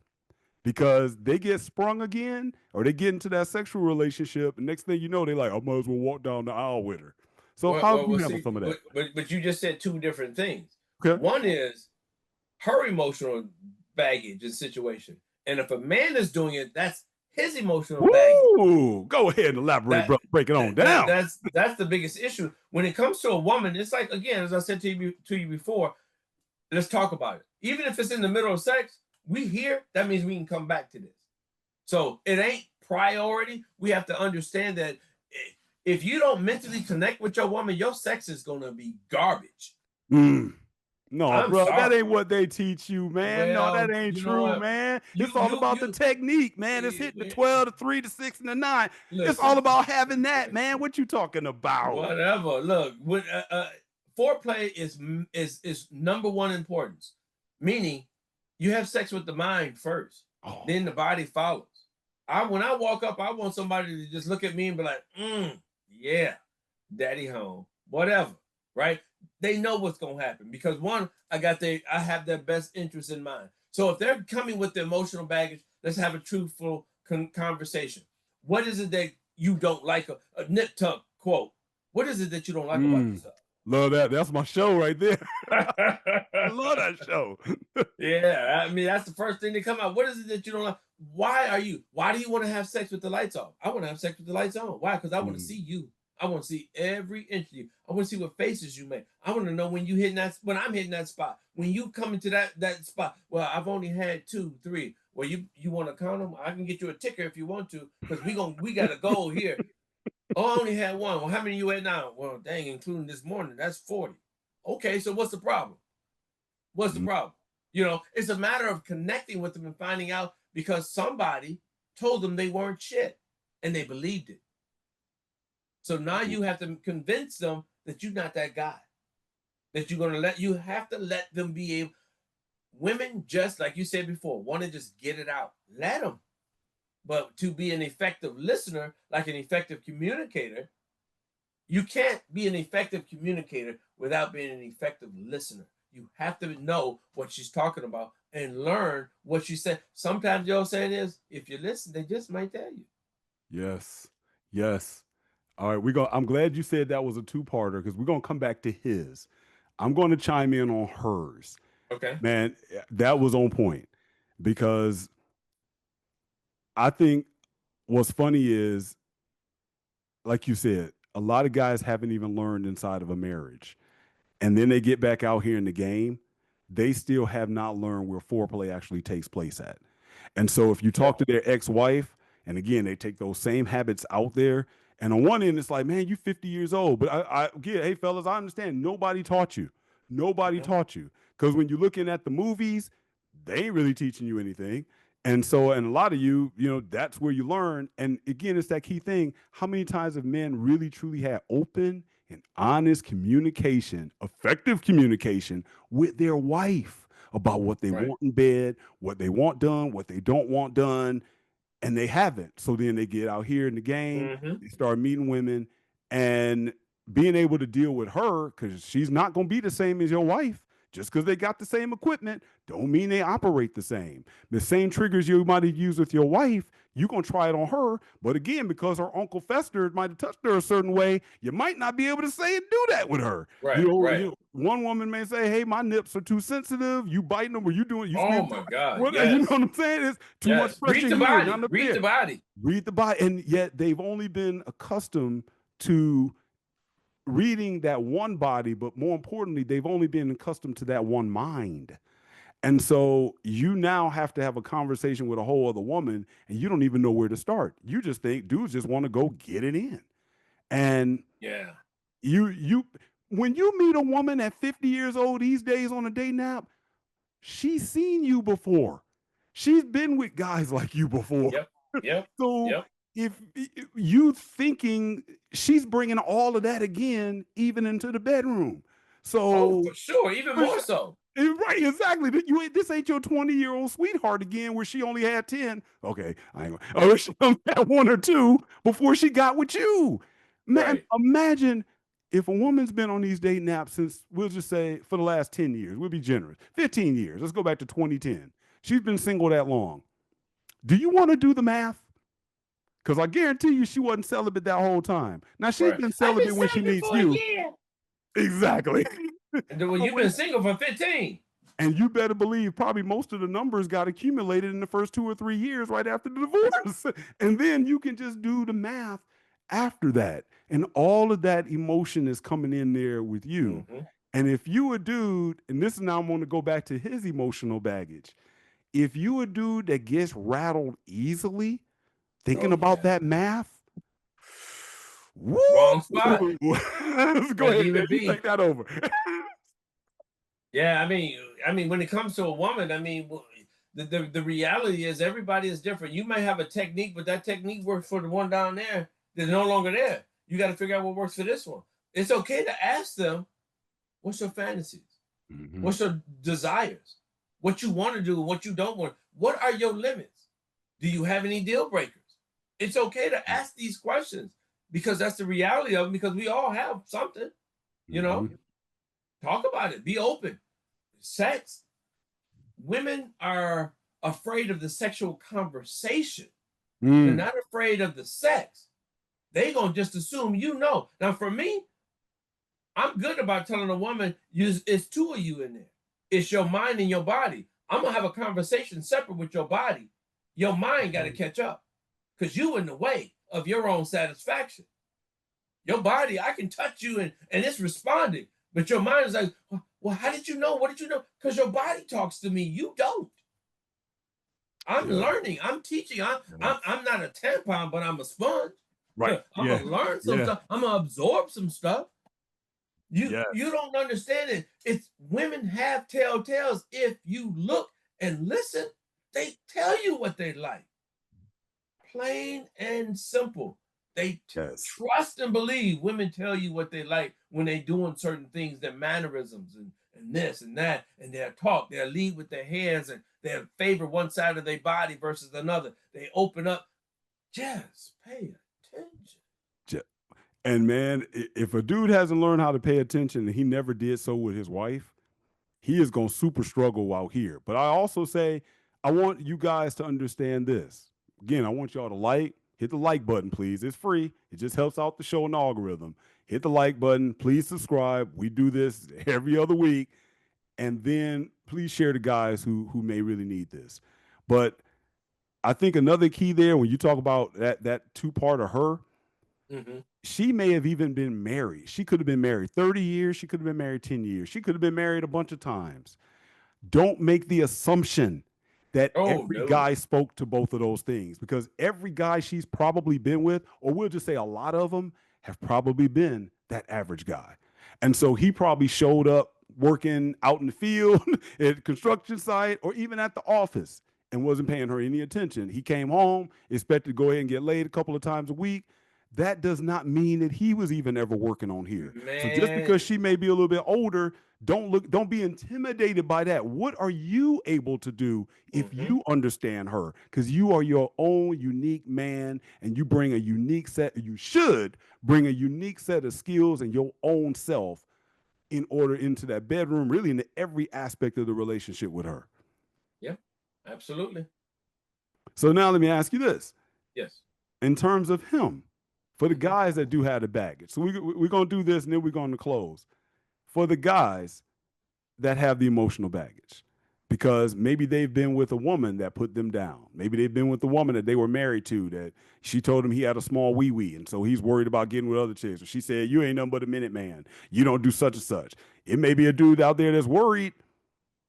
because they get sprung again or they get into that sexual relationship. And next thing you know, they like, I might as well walk down the aisle with her. So how do you handle See, some of that? but you just said two different things. Okay. One is her emotional baggage and situation, and if a man is doing it, that's his emotional baggage. Woo! Go ahead and elaborate, That, bro. Break it on down. that's the biggest issue when it comes to a woman. It's like, again, as I said to you before. Let's talk about it. Even if it's in the middle of sex, we here. That means we can come back to this. So it ain't priority. We have to understand that if you don't mentally connect with your woman, your sex is gonna be garbage. Mm. No, I'm bro, that sorry. ain't what they teach you, man. No, that Well, ain't you know true, what? man. It's all about the technique, man. It's hitting the You 12, the 3, the 6, and the 9. It's all listen. about having that, man. What you talking about? Whatever. Look, when foreplay is number one importance. Meaning, you have sex with the mind first, Oh, then the body follows. When I walk up, I want somebody to just look at me and be like, yeah, daddy home, whatever, right? They know what's gonna happen because one, I have their best interest in mind. So if they're coming with the emotional baggage, let's have a truthful conversation. What is it that you don't like? A nip tuck quote. What is it that you don't like about mm. yourself? Love that. That's my show right there. I love that show. Yeah, I mean that's the first thing to come out. What is it that you don't like? Why do you want to have sex with the lights off? I want to have sex with the lights on. Why? Because I want to Mm. see you. I want to see every inch of you. I want to see what faces you make. I want to know when you hitting that, when I'm hitting that spot. When you come into that spot. Well, I've only had 2, 3. Well, you want to count them? I can get you a ticker if you want to, because we got a goal here. Oh, I only had 1. Well, how many you at now? Well, dang, including this morning, that's 40. Okay, so what's the problem? What's the Mm. problem? You know, it's a matter of connecting with them and finding out because somebody told them they weren't shit and they believed it. So now you have to convince them that you're not that guy. That you have to let them be able. Women, just like you said before, want to just get it out. Let them. But to be an effective listener, like an effective communicator, you can't be an effective communicator without being an effective listener. You have to know what she's talking about and learn what she said. Sometimes your saying is, if you listen, they just might tell you. Yes. Yes. All right, I'm glad you said that was a two-parter because we're gonna come back to his. I'm going to chime in on hers. Okay. Man, that was on point because I think what's funny is, like you said, a lot of guys haven't even learned inside of a marriage. And then they get back out here in the game, they still have not learned where foreplay actually takes place at. And so if you talk Yep. to their ex-wife, and again, they take those same habits out there. And on one end, it's like, man, you 50 years old. But I get, hey, fellas, I understand. Nobody taught you. Nobody Mhm. taught you. Because when you're looking at the movies, they ain't really teaching you anything. And so, and a lot of that's where you learn. And again, it's that key thing. How many times have men really truly had open and honest communication, effective communication with their wife about what they Right. want in bed, what they want done, what they don't want done, and they haven't. So then they get out here in the game, Mm-hmm. they start meeting women and being able to deal with her because she's not going to be the same as your wife. Just because they got the same equipment, don't mean they operate the same. The same triggers you might have used with your wife, you're gonna try it on her. But again, because her Uncle Fester might have touched her a certain way, you might not be able to say and do that with her. Right. Right. One woman may say, "Hey, my nips are too sensitive. You biting them, or you Oh spend my God. what you know Yes. what I'm saying? It's too much Yes. Read pressure the here, body. not up Read there. the body. Read the body, and yet they've only been accustomed to reading that one body, but more importantly, they've only been accustomed to that one mind. And so you now have to have a conversation with a whole other woman, and you don't even know where to start. You just think dudes just want to go get it in. And Yeah. you when you meet a woman at 50 years old these days on a day nap, she's seen you before. She's been with guys like you before. Yep. Yep. So Yep. if you thinking she's bringing all of that again, even into the bedroom. Oh, So, for sure, even for more sure- so. right, exactly. This ain't your 20-year-old sweetheart again, where she only had 10. Okay, I ain't gonna, or she only had one or two before she got with you. Man, Right, imagine if a woman's been on these dating apps since, we'll just say, for the last 10 years. We'll be generous. 15 years. Let's go back to 2010. She's been single that long. Do you want to do the math? Because I guarantee you she wasn't celibate that whole time. Now, she's right. been I've been celibate when she celibate meets for a you. year. Exactly. And then, well, So you've been single for 15. and you better believe probably most of the numbers got accumulated in the first 2 or 3 years right after the divorce. And then you can just do the math after that. And all of that emotion is coming in there with you. Mm-hmm. And if you a dude, and this is now I'm going to go back to his emotional baggage. If you a dude that gets rattled easily, Oh thinking about yeah. that math, woo! Wrong spot. Let's go Let's ahead, leave man. it You be. take that over. Yeah, I mean, when it comes to a woman, I mean, the reality is everybody is different. You may have a technique, but that technique works for the one down there that's no longer there. You got to figure out what works for this one. It's okay to ask them, "What's your fantasies? Mhm. What's your desires? What you want to do, what you don't want? What are your limits? Do you have any deal breakers?" It's okay to ask these questions because that's the reality of them. Because we all have something, you know. Mhm. Talk about it. Be open. Sex, women are afraid of the sexual conversation. They're Mm. not afraid of the sex. They gonna just assume you know. Now, for me, I'm good about telling a woman, it's two of you in there. It's your mind and your body. I'm gonna have a conversation separate with your body. Your mind got to catch up because you in the way of your own satisfaction. Your body, I can touch you and it's responding, but your mind is like, well, how did you know? What did you know? Because your body talks to me. You don't. I'm Yeah. learning. I'm teaching. I'm, Yeah. I'm I'm not a tampon, but I'm a sponge. Right. I'm Yeah. gonna learn some Yeah. stuff. I'm gonna absorb some stuff. You Yes. don't understand it. It's women have telltales. If you look and listen, they tell you what they like. Plain and simple. They Yes. trust and believe. Women tell you what they like when they doing certain things, their mannerisms and this and that, and their talk. They'll lead with their hands and they'll favor one side of their body versus another. They open up. Just pay attention. And man, if a dude hasn't learned how to pay attention and he never did so with his wife, he is going to super struggle out here. But I also say, I want you guys to understand this. Again, I want y'all to hit the like button, please. It's free. It just helps out the show and the algorithm. Hit the like button. Please subscribe. We do this every other week. And then please share to guys who may really need this. But I think another key there when you talk about that two part of her, Mm-hmm. she may have even been married. She could have been married 30 years. She could have been married 10 years. She could have been married a bunch of times. Don't make the assumption that Oh every no. guy spoke to both of those things because every guy she's probably been with, or we'll just say a lot of them, have probably been that average guy. And so he probably showed up working out in the field, at construction site, or even at the office and wasn't paying her any attention. He came home, expected to go ahead and get laid a couple of times a week. That does not mean that he was even ever working on here. So just because Man. she may be a little bit older, don't be intimidated by that. What are you able to do if Mm-hmm. you understand her? Because you are your own unique man and you bring a unique set, you should bring a unique set of skills and your own self in order into that bedroom, really into every aspect of the relationship with her. Yep. Absolutely. So now let me ask you this. Yes. In terms of him, for the Mm-hmm. guys that do have the baggage. So we're going to do this and then we're going to close. For the guys that have the emotional baggage, because maybe they've been with a woman that put them down. Maybe they've been with a woman that they were married to that she told him he had a small wee wee. And so he's worried about getting with other chicks. Or she said, you ain't nothing but a minute man. You don't do such and such. It may be a dude out there that's worried.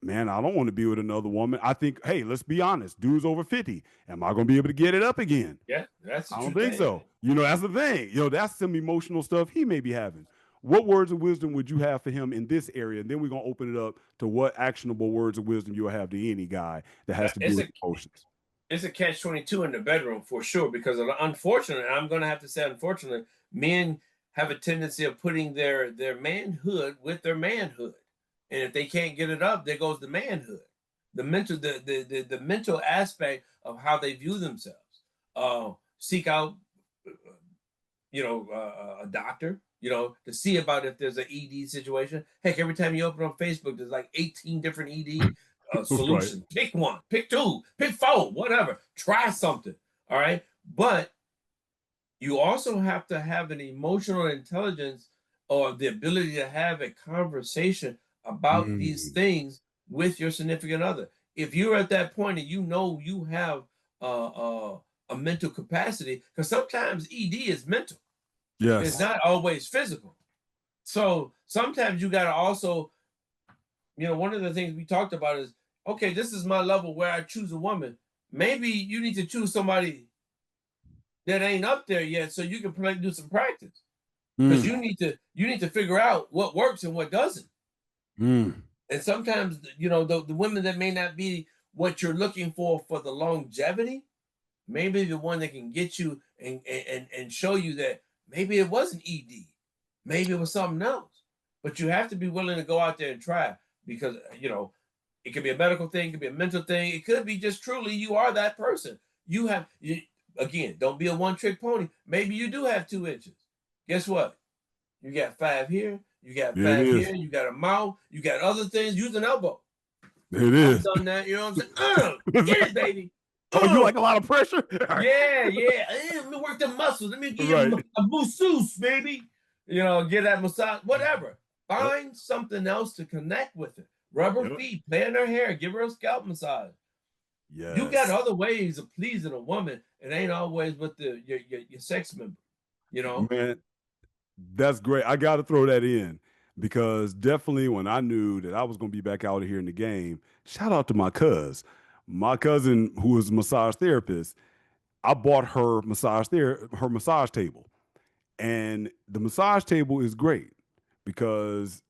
Man, I don't want to be with another woman. I think, hey, let's be honest. Dude's over 50. Am I going to be able to get it up again? Yeah, that's the I don't true think thing. so. That's the thing. That's some emotional stuff he may be having. What words of wisdom would you have for him in this area? And then we're gonna open it up to what actionable words of wisdom you'll have to any guy that has to do It's with a emotions. it's a catch-22 in the bedroom for sure, because unfortunately, I'm going to have to say unfortunately, men have a tendency of putting their manhood with their manhood, and if they can't get it up, there goes the manhood, the mental aspect of how they view themselves. Seek out a doctor, to see about if there's an ED situation. Heck, every time you open on Facebook, there's like 18 different ED Right. solutions. Pick one, pick two, pick four, whatever. Try something. All right. But you also have to have an emotional intelligence or the ability to have a conversation about these Mm. things with your significant other. If you're at that point and you know you have a mental capacity, because sometimes ED is mental, it's Yes. not always physical. So sometimes you got to also, one of the things we talked about is, okay, this is my level where I choose a woman. Maybe you need to choose somebody that ain't up there yet, so you can do some practice, because Mm. you need to figure out what works and what doesn't. Mm. And sometimes, the women that may not be what you're looking for the longevity, maybe the one that can get you and show you that maybe it wasn't ED, maybe it was something else. But you have to be willing to go out there and try, because it could be a medical thing, it could be a mental thing, it could be just truly you are that person. Again, don't be a one-trick pony. Maybe you do have 2 inches. Guess what? You got 5 here, you got It 5 is. here, you got a mouth, you got other things. Use an elbow. It I've is. done that. You know what I'm saying? Get it, baby. Oh, you Uh, like a lot of pressure? Yeah, yeah. Let me work the muscles. Let me give you Right. a masseuse, baby. Get that massage, whatever. Yep. Find something else to connect with it. Rub her Yep. feet, play in her hair, give her a scalp massage. You got Yes. other ways of pleasing a woman. It ain't always with your sex member, you know? Man, that's great. I got to throw that in because definitely when I knew that I was going to be back out here in the game, shout out to my cousin who was a massage therapist. I bought her massage table, and the massage table is great because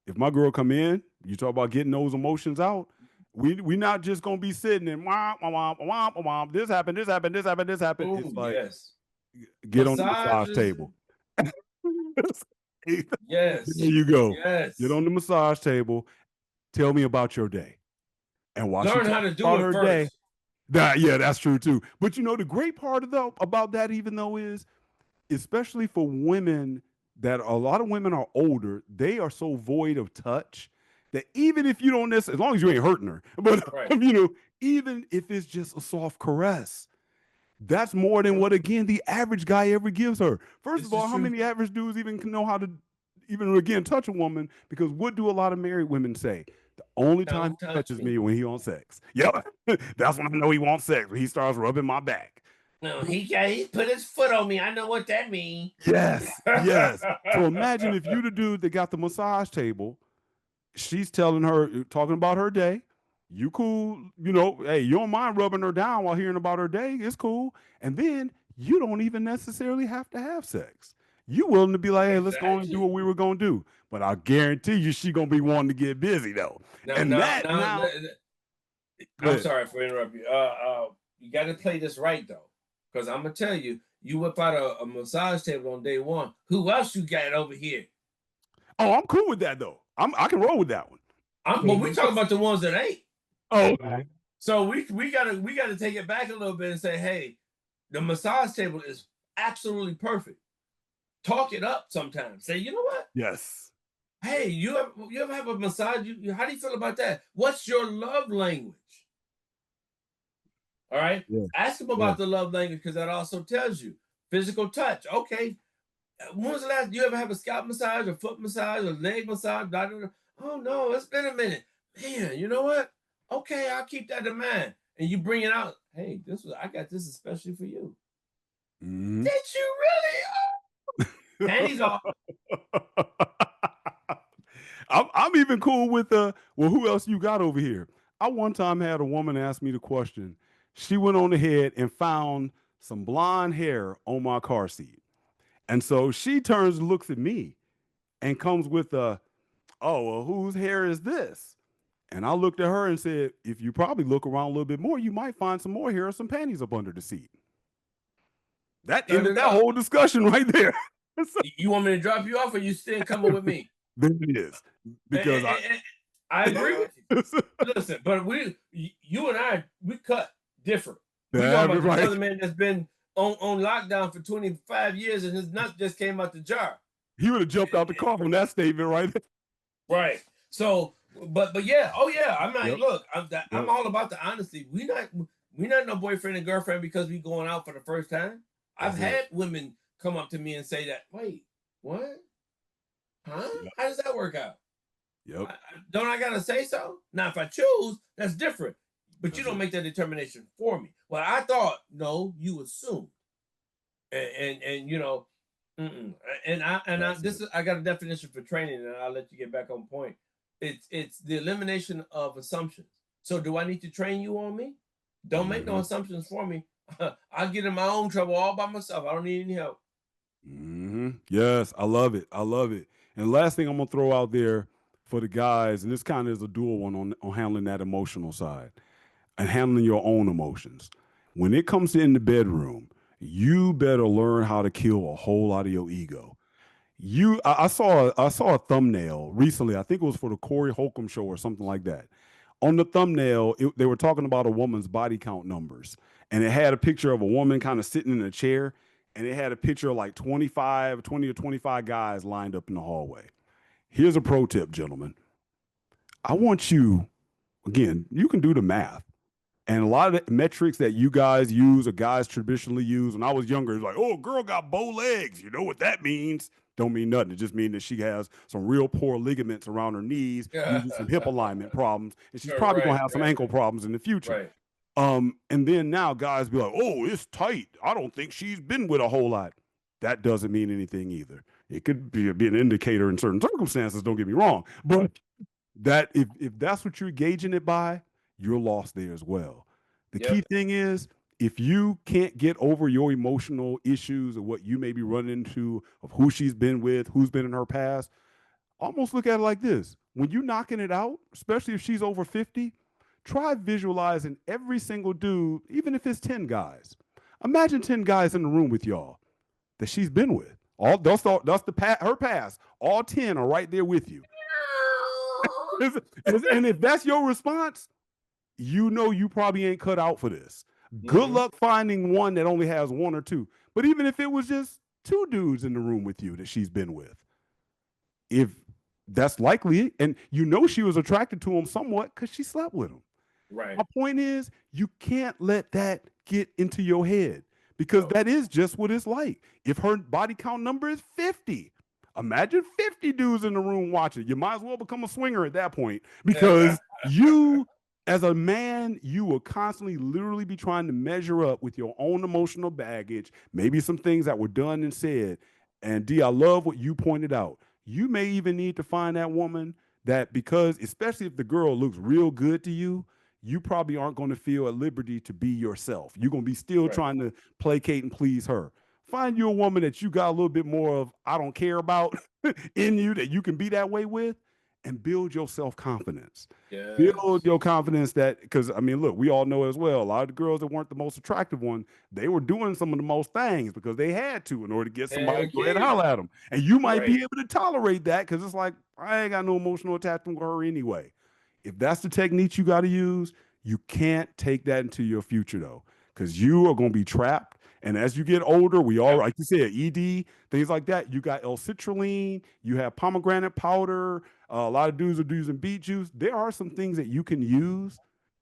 if my girl come in, you talk about getting those emotions out. We not just gonna be sitting and womp womp womp womp. This happened. This happened. This happened. This happened. Oh, It's like yes. get on the massage Massages, table. There yes. you go. Get Yes. on the massage table. Tell me about your day. And while she Learn how talks to do about it her day, first. yeah, that's true too. But the great part about that, even though, is especially for women that a lot of women are older, they are so void of touch that even if you don't necessarily, as long as you ain't hurting her, but Right. even if it's just a soft caress, that's more than True. what again the average guy ever gives her. First This of is all, how true. many average dudes even can know how to even again touch a woman? Because what do a lot of married women say? The only time Don't he touch touches me me. when he on sex. Yep, that's when I know he wants sex. When he starts rubbing my back. No, he put his foot on me. I know what that means. Yes, yes. So imagine if you the dude that got the massage table, she's telling her, talking about her day. You cool, hey, you don't mind rubbing her down while hearing about her day. It's cool. And then you don't even necessarily have to have sex. You willing to be like, hey, let's go and do what Exactly. we were gonna do. But I guarantee you she gonna be wanting to get busy though. Now, And now, that now, now, go I'm ahead. sorry for interrupting you. You got to play this right though, because I'm gonna tell you, you whip out a massage table on day one. Who else you got over here? Oh, I'm cool with that though. I can roll with that one. But we talking about the ones that ain't. Oh, So we gotta take it back a little bit and say, hey, the massage table is absolutely perfect. Talk it up sometimes. Say, you know what? yes. Hey, you ever have a massage? How do you feel about that? What's your love language? All right. Yeah. Ask them Yeah. about the love language, because that also tells you physical touch. Okay. When was the last you ever have a scalp massage, a foot massage, a leg massage? Blah, blah, blah. Oh no, it's been a minute. Man, you know what? Okay, I'll keep that in mind. And you bring it out. Hey, I got this especially for you. Mhm. Did you really? Panties off. I'm even cool with well, who else you got over here? I one time had a woman ask me the question. She went on ahead and found some blonde hair on my car seat. And so she turns and looks at me and comes with oh, well, whose hair is this? And I looked at her and said, if you probably look around a little bit more, you might find some more hair or some panties up under the seat. That Cut ended it that up. whole discussion right there. So, You want me to drop you off, or you still coming with me? there it is. Because I agree with you. Listen, but you and I, we cut different. We talking about the right. brother man that's been on lockdown for 25 years and his nuts just came out the jar. He would have jumped out the car from that statement right there. Right. So, but yeah, oh yeah. I'm like, Yep. look, I'm all about the honesty. We not no boyfriend and girlfriend because we going out for the first time. I've had women come up to me and say that. Wait, what? Huh? Yep. How does that work out? Yep. Don't I gotta say so? Now, if I choose, that's different. But you That's don't it. make that determination for me. Well, I thought, no, you assumed, and you know, and I got a definition for training, and I'll let you get back on point. It's the elimination of assumptions. So, do I need to train you on me? Don't make no assumptions for me. I'll get in my own trouble all by myself. I don't need any help. Yes, I love it. I love it. And the last thing I'm gonna throw out there for the guys, and this kind of is a dual one on handling that emotional side and handling your own emotions. When it comes to in the bedroom, you better learn how to kill a whole lot of your ego. I saw a thumbnail recently. I think it was for the Corey Holcomb show or something like that. On the thumbnail, they were talking about a woman's body count numbers, and it had a picture of a woman kind of sitting in a chair, and it had a picture of like 20 or 25 guys lined up in the hallway. Here's a pro tip, gentlemen. I want you, again, you can do the math. And a lot of the metrics that you guys use or guys traditionally use when I was younger, it's like, oh, girl got bow legs. You know what that means? Don't mean nothing. It just means that she has some real poor ligaments around her knees, usually some hip alignment problems, and she's probably gonna have some ankle problems in the future. Right. And then now guys be like, oh, it's tight. I don't think she's been with a whole lot. That doesn't mean anything either. It could be an indicator in certain circumstances, don't get me wrong. But that if that's what you're gauging it by, you're lost there as well. The key thing is if you can't get over your emotional issues of what you may be running into, of who she's been with, who's been in her past, almost look at it like this. When you're knocking it out, especially if she's over 50, try visualizing every single dude, even if it's 10 guys. Imagine 10 guys in the room with y'all that she's been with. Her past. All 10 are right there with you. And if that's your response, you know you probably ain't cut out for this. Good luck finding one that only has one or two. But even if it was just two dudes in the room with you that she's been with, if that's likely, and you know she was attracted to him somewhat because she slept with him. Right. My point is, you can't let that get into your head because that is just what it's like. If her body count number is 50, imagine 50 dudes in the room watching. You might as well become a swinger at that point because you, as a man, you will constantly literally be trying to measure up with your own emotional baggage, maybe some things that were done and said. And D, I love what you pointed out. You may even need to find that woman that, because especially if the girl looks real good to you, you probably aren't going to feel at liberty to be yourself. You're going to be still trying to placate and please her. Find you a woman that you got a little bit more of I don't care about in you that you can be that way with, and build your self-confidence. Build your confidence that, because I mean, look, we all know as well, a lot of the girls that weren't the most attractive one, they were doing some of the most things because they had to in order to get somebody to go ahead and holler at them. And you might be able to tolerate that because it's like, I ain't got no emotional attachment with her anyway. If that's the technique you got to use, you can't take that into your future though, because you are going to be trapped. And as you get older, we all, like you said, ED, things like that. You got L-citrulline, you have pomegranate powder. A lot of dudes are using beet juice. There are some things that you can use,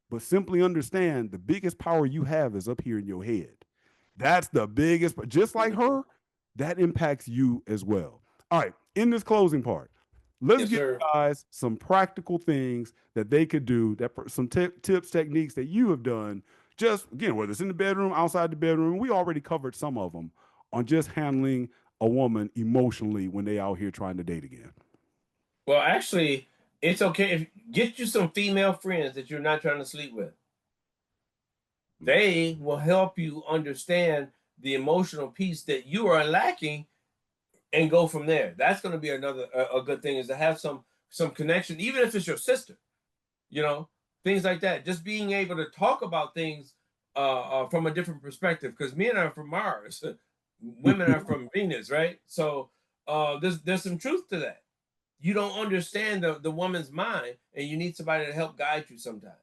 but simply understand the biggest power you have is up here in your head. That's the biggest, just like her, that impacts you as well. All right, in this closing part, let's give guys some practical things that they could do, that some tips, techniques that you have done. Just again, whether it's in the bedroom, outside the bedroom, we already covered some of them on just handling a woman emotionally when they out here trying to date again. Well, actually, it's okay if get you some female friends that you're not trying to sleep with. They will help you understand the emotional piece that you are lacking and go from there. That's going to be another a good thing, is to have some connection, even if it's your sister. you know, things like that. Just being able to talk about things from a different perspective, because men are from Mars, women are from Venus, right? So there's some truth to that. You don't understand the woman's mind, and you need somebody to help guide you sometimes.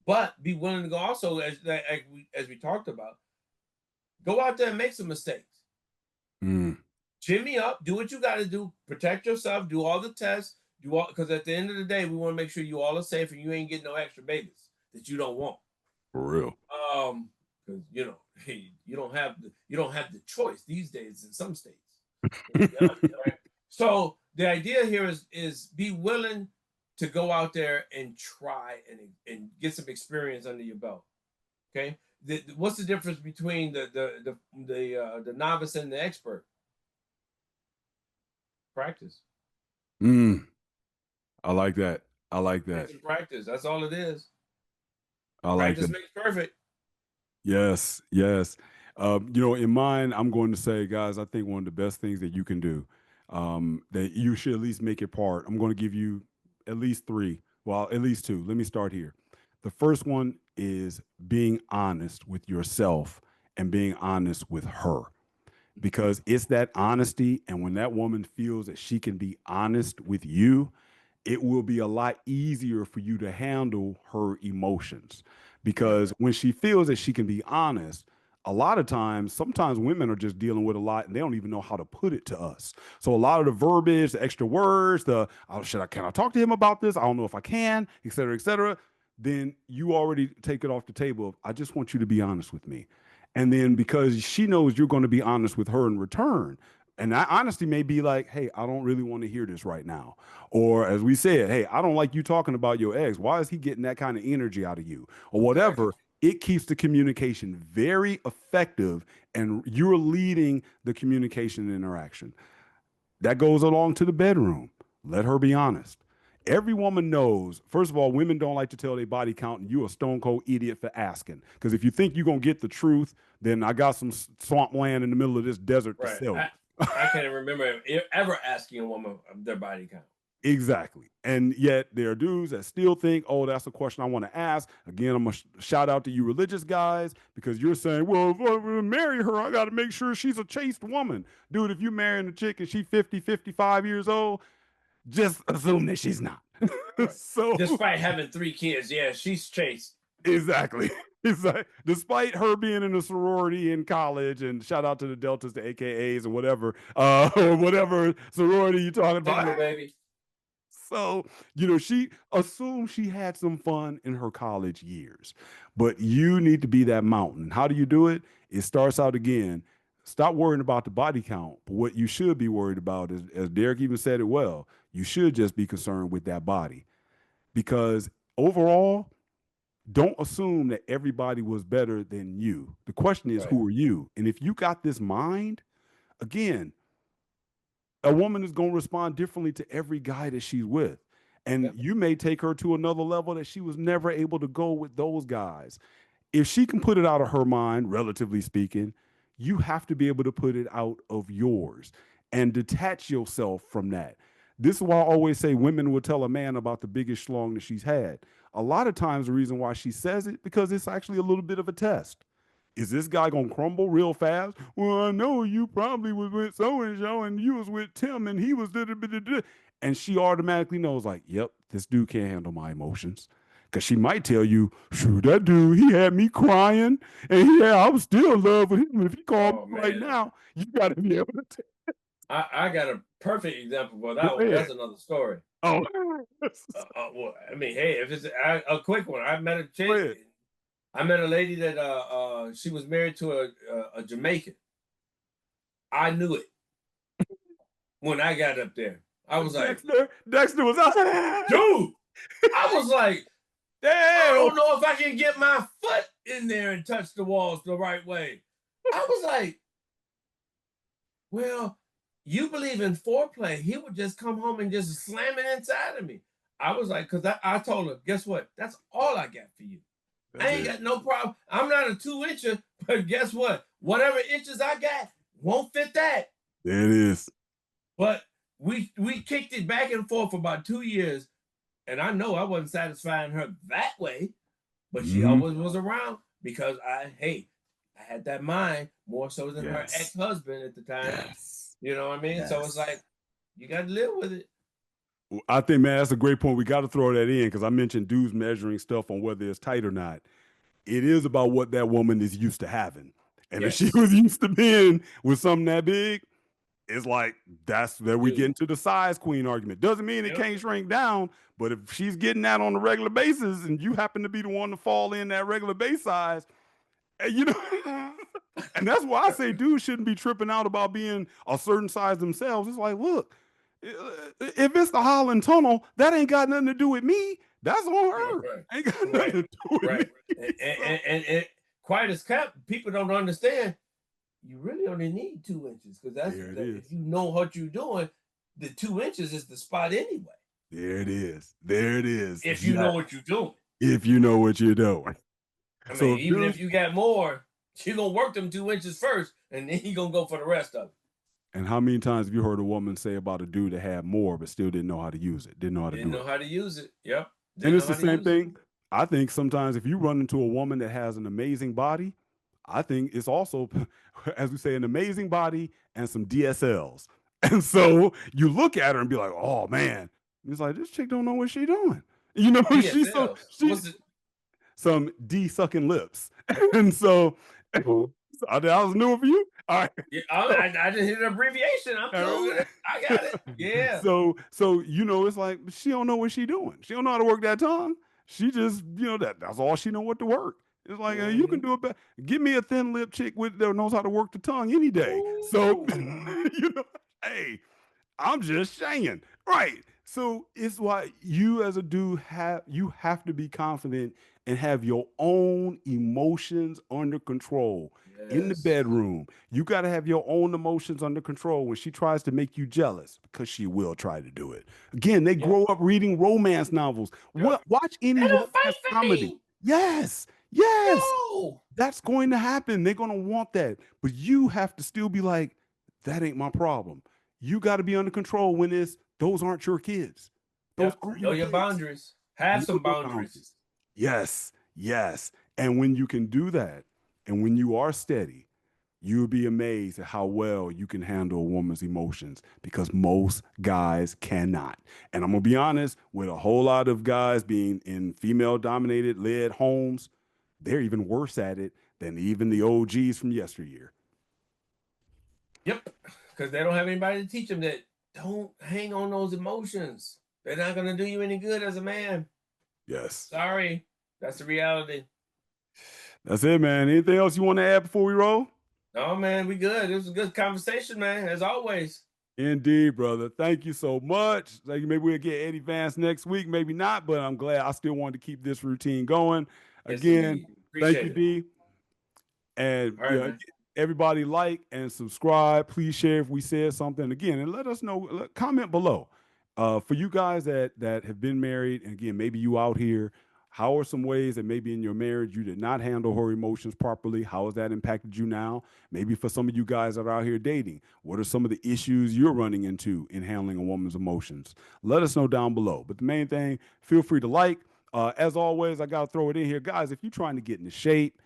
But be willing to go also, as we talked about, go out there and make some mistakes. Mm, Chin me up, do what you got to do, protect yourself, do all the tests, do all, because at the end of the day, we want to make sure you all are safe and you ain't getting no extra babies that you don't want. for real. Because you don't have the choice these days in some states. Let's be honest, right? So the idea here is be willing to go out there and try and get some experience under your belt. Okay, what's the difference between the novice and the expert? Practice. Mm, I like that. I like Get that. some practice. That's all it is. I like Practice that. makes perfect. Yes, yes. In mine, I'm going to say, guys, I think one of the best things that you can do, that you should at least make it part. I'm going to give you at least three. Well, at least two. Let me start here. The first one is being honest with yourself and being honest with her, because it's that honesty. And when that woman feels that she can be honest with you, it will be a lot easier for you to handle her emotions. Right. Because when she feels that she can be honest, a lot of times, sometimes women are just dealing with a lot and they don't even know how to put it to us. So a lot of the verbiage, the extra words, the oh, can I talk to him about this? I don't know if I can, et cetera, et cetera. Then you already take it off the table of, I just want you to be honest with me. And then because she knows you're going to be honest with her in return, and that honesty may be like, hey, I don't really want to hear this right now. Or as we said, hey, I don't like you talking about your ex. Why is he getting that kind of energy out of you? Or Exactly. whatever. It keeps the communication very effective and you're leading the communication interaction. That goes along to the bedroom. Let her be honest. Every woman knows, first of all, women don't like to tell their body count, and you a stone cold idiot for asking. Because if you think you're going to get the truth, then I got some swamp land in the middle of this desert to Right. sell you. I can't remember ever asking a woman their body count. Exactly. And yet there are dudes that still think, oh, that's a question I want to ask. Again, I'm going to shout out to you religious guys because you're saying, well, if I marry her, I got to make sure she's a chaste woman. Dude, if you're marrying a chick and she's 50, 55 years old, just assume that she's not. Right. So, Despite having 3 kids, yeah, she's chaste. exactly. Like, despite her being in a sorority in college, and shout out to the Deltas, the AKAs, or whatever, or whatever sorority you're talking about. Sigma baby. So, she assumed she had some fun in her college years, but you need to be that mountain. How do you do it? It starts out again. Stop worrying about the body count. But what you should be worried about is, as Derek even said it well, you should just be concerned with that body. Because overall, don't assume that everybody was better than you. The question is, Right. who are you? And if you got this mind, again, a woman is going to respond differently to every guy that she's with. And Yep. you may take her to another level that she was never able to go with those guys. If she can put it out of her mind, relatively speaking, you have to be able to put it out of yours and detach yourself from that. This is why I always say women will tell a man about the biggest schlong that she's had. A lot of times, the reason why she says it, because it's actually a little bit of a test. Is this guy gonna crumble real fast? Well, I know you probably was with so and so, and you was with Tim, and he was da da da da. And she automatically knows, like, yep, this dude can't handle my emotions. Cause she might tell you, shoot, that dude, he had me crying, and yeah, I was still in love with him. If he called me Oh right man, now, you gotta be able to I got a perfect example for go that one, but ahead. that's another story. Oh, Well, I mean, hey, if it's a quick one, I met a go chick. ahead. I met a lady that she was married to a Jamaican. I knew it when I got up there. I was like, Dexter was out. dude, I was like, I Damn. don't know if I can get my foot in there and touch the walls the right way. I was like, well, you believe in foreplay. He would just come home and just slam it inside of me. I was like, because I told her, guess what? That's all I got for you. I That's ain't it. got no problem. I'm not a 2 incher, but guess what? Whatever inches I got won't fit that. There it is. But we kicked it back and forth for about 2 years. And I know I wasn't satisfying her that way, but she Hmm. always was around because I had that mind more so than her Yes. ex-husband at the time. Yes. You know what I mean? So it's like Yes. you got to live with it. I think, man, that's a great point. We got to throw that in because I mentioned dudes measuring stuff on whether it's tight or not. It is about what that woman is used to having. And if she Yes, was used to being with something that big, it's like that's where we get dude. into the size queen argument. Doesn't mean it Yep. can't shrink down, but if she's getting that on a regular basis and you happen to be the one to fall in that regular base size, you know, and that's why I say dudes shouldn't be tripping out about being a certain size themselves. It's like, look, if it's the Holland Tunnel, that ain't got nothing to do with me. That's on her. Right, Ain't got nothing right, to do with me. right. And, So, and quiet as kept, people don't understand. You really only need 2 inches because there it if is. you know what you're doing, the 2 inches is the spot anyway. There it is. There it is. If you Yeah. know what you're doing. If you know what you're doing. I So mean, if even if dudes, you got more, you're gonna work them 2 inches first, and then you're gonna go for the rest of it. and how many times have you heard a woman say about a dude that had more but still didn't know how to use it, didn't know how to Didn't do know it? how to use it. Yep. And Didn't it's know the how to same use it. thing. I think sometimes if you run into a woman that has an amazing body, I think it's also, as we say, an amazing body and some DSLs. And so you look at her and be like, oh man, it's like this chick don't know what she doing. You know, she's so DSLs. she What's it? some D sucking lips. And so, so that was new for you. All right. Yeah, So, I didn't hear the abbreviation. I'm cool with it. I got it. Yeah. so it's like she don't know what she doing. She don't know how to work that tongue. She just that's all she know what to work. It's like you can Mm-hmm. do it better. Give me a thin lip chick with that knows how to work the tongue any day. So Ooh. hey, I'm just saying. Right. So it's why you as a dude have to be confident and have your own emotions under control in the Yes. bedroom. You got to have your own emotions under control when she tries to make you jealous because she will try to do it. Again, they Yep. grow up reading romance novels. Yep. Watch any They don't romance fight for comedy. me. Yes. Yes. No. That's going to happen. They're going to want that. But you have to still be like, that ain't my problem. You got to be under control when those aren't your kids. Those Yep. aren't Know your your kids. boundaries. Have Know some your boundaries. boundaries. Yes, yes. And when you can do that, and when you are steady, you'll be amazed at how well you can handle a woman's emotions because most guys cannot. And I'm gonna be honest, with a whole lot of guys being in female dominated led homes, they're even worse at it than even the OGs from yesteryear. Yep. Because they don't have anybody to teach them that don't hang on those emotions. They're not gonna do you any good as a man. Yes. Sorry. That's the reality. That's it, man. Anything else you want to add before we roll? No, man, we good. It was a good conversation, man, as always. Indeed, brother. Thank you so much. Thank you. Maybe we'll get Eddie Vance next week, maybe not, but I'm glad I still wanted to keep this routine going. Yes, Again, indeed. thank you, Appreciate it. D. And All right, man. everybody like and subscribe. Please share if we said something again, and let us know. Comment below. For you guys that have been married, and again, maybe you out here. How are some ways that maybe in your marriage you did not handle her emotions properly? How has that impacted you now? Maybe for some of you guys that are out here dating, what are some of the issues you're running into in handling a woman's emotions? Let us know down below. But the main thing, feel free to like. As always, I got to throw it in here. Guys, if you're trying to get into shape,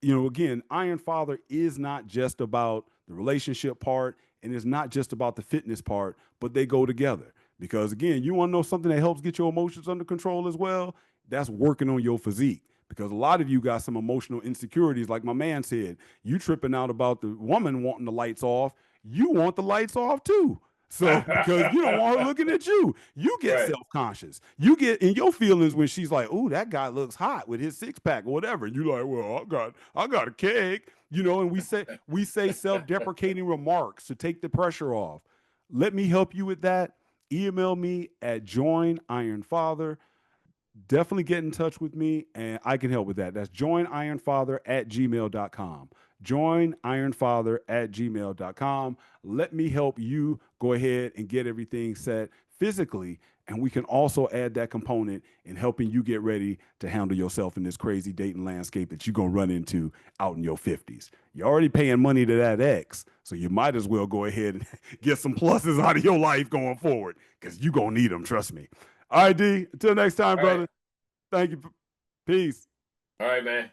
again, Iron Father is not just about the relationship part and it's not just about the fitness part, but they go together. Because again, you want to know something that helps get your emotions under control as well? That's working on your physique. Because a lot of you got some emotional insecurities, like my man said. You tripping out about the woman wanting the lights off. You want the lights off too. So because you don't want her looking at you, you get Right. self-conscious. You get in your feelings when she's like, "Ooh, that guy looks hot with his six pack or whatever." And you're like, "Well, I got a keg," and we say self-deprecating remarks to take the pressure off. Let me help you with that. Email me at joinironfather. Definitely get in touch with me and I can help with that. That's joinironfather@gmail.com. Joinironfather@gmail.com. Let me help you go ahead and get everything set physically. And we can also add that component in helping you get ready to handle yourself in this crazy dating landscape that you're going to run into out in your 50s. You're already paying money to that ex, so you might as well go ahead and get some pluses out of your life going forward because you're going to need them, trust me. All right, D. Until next time, All right. brother. Thank you. Peace. All right, man.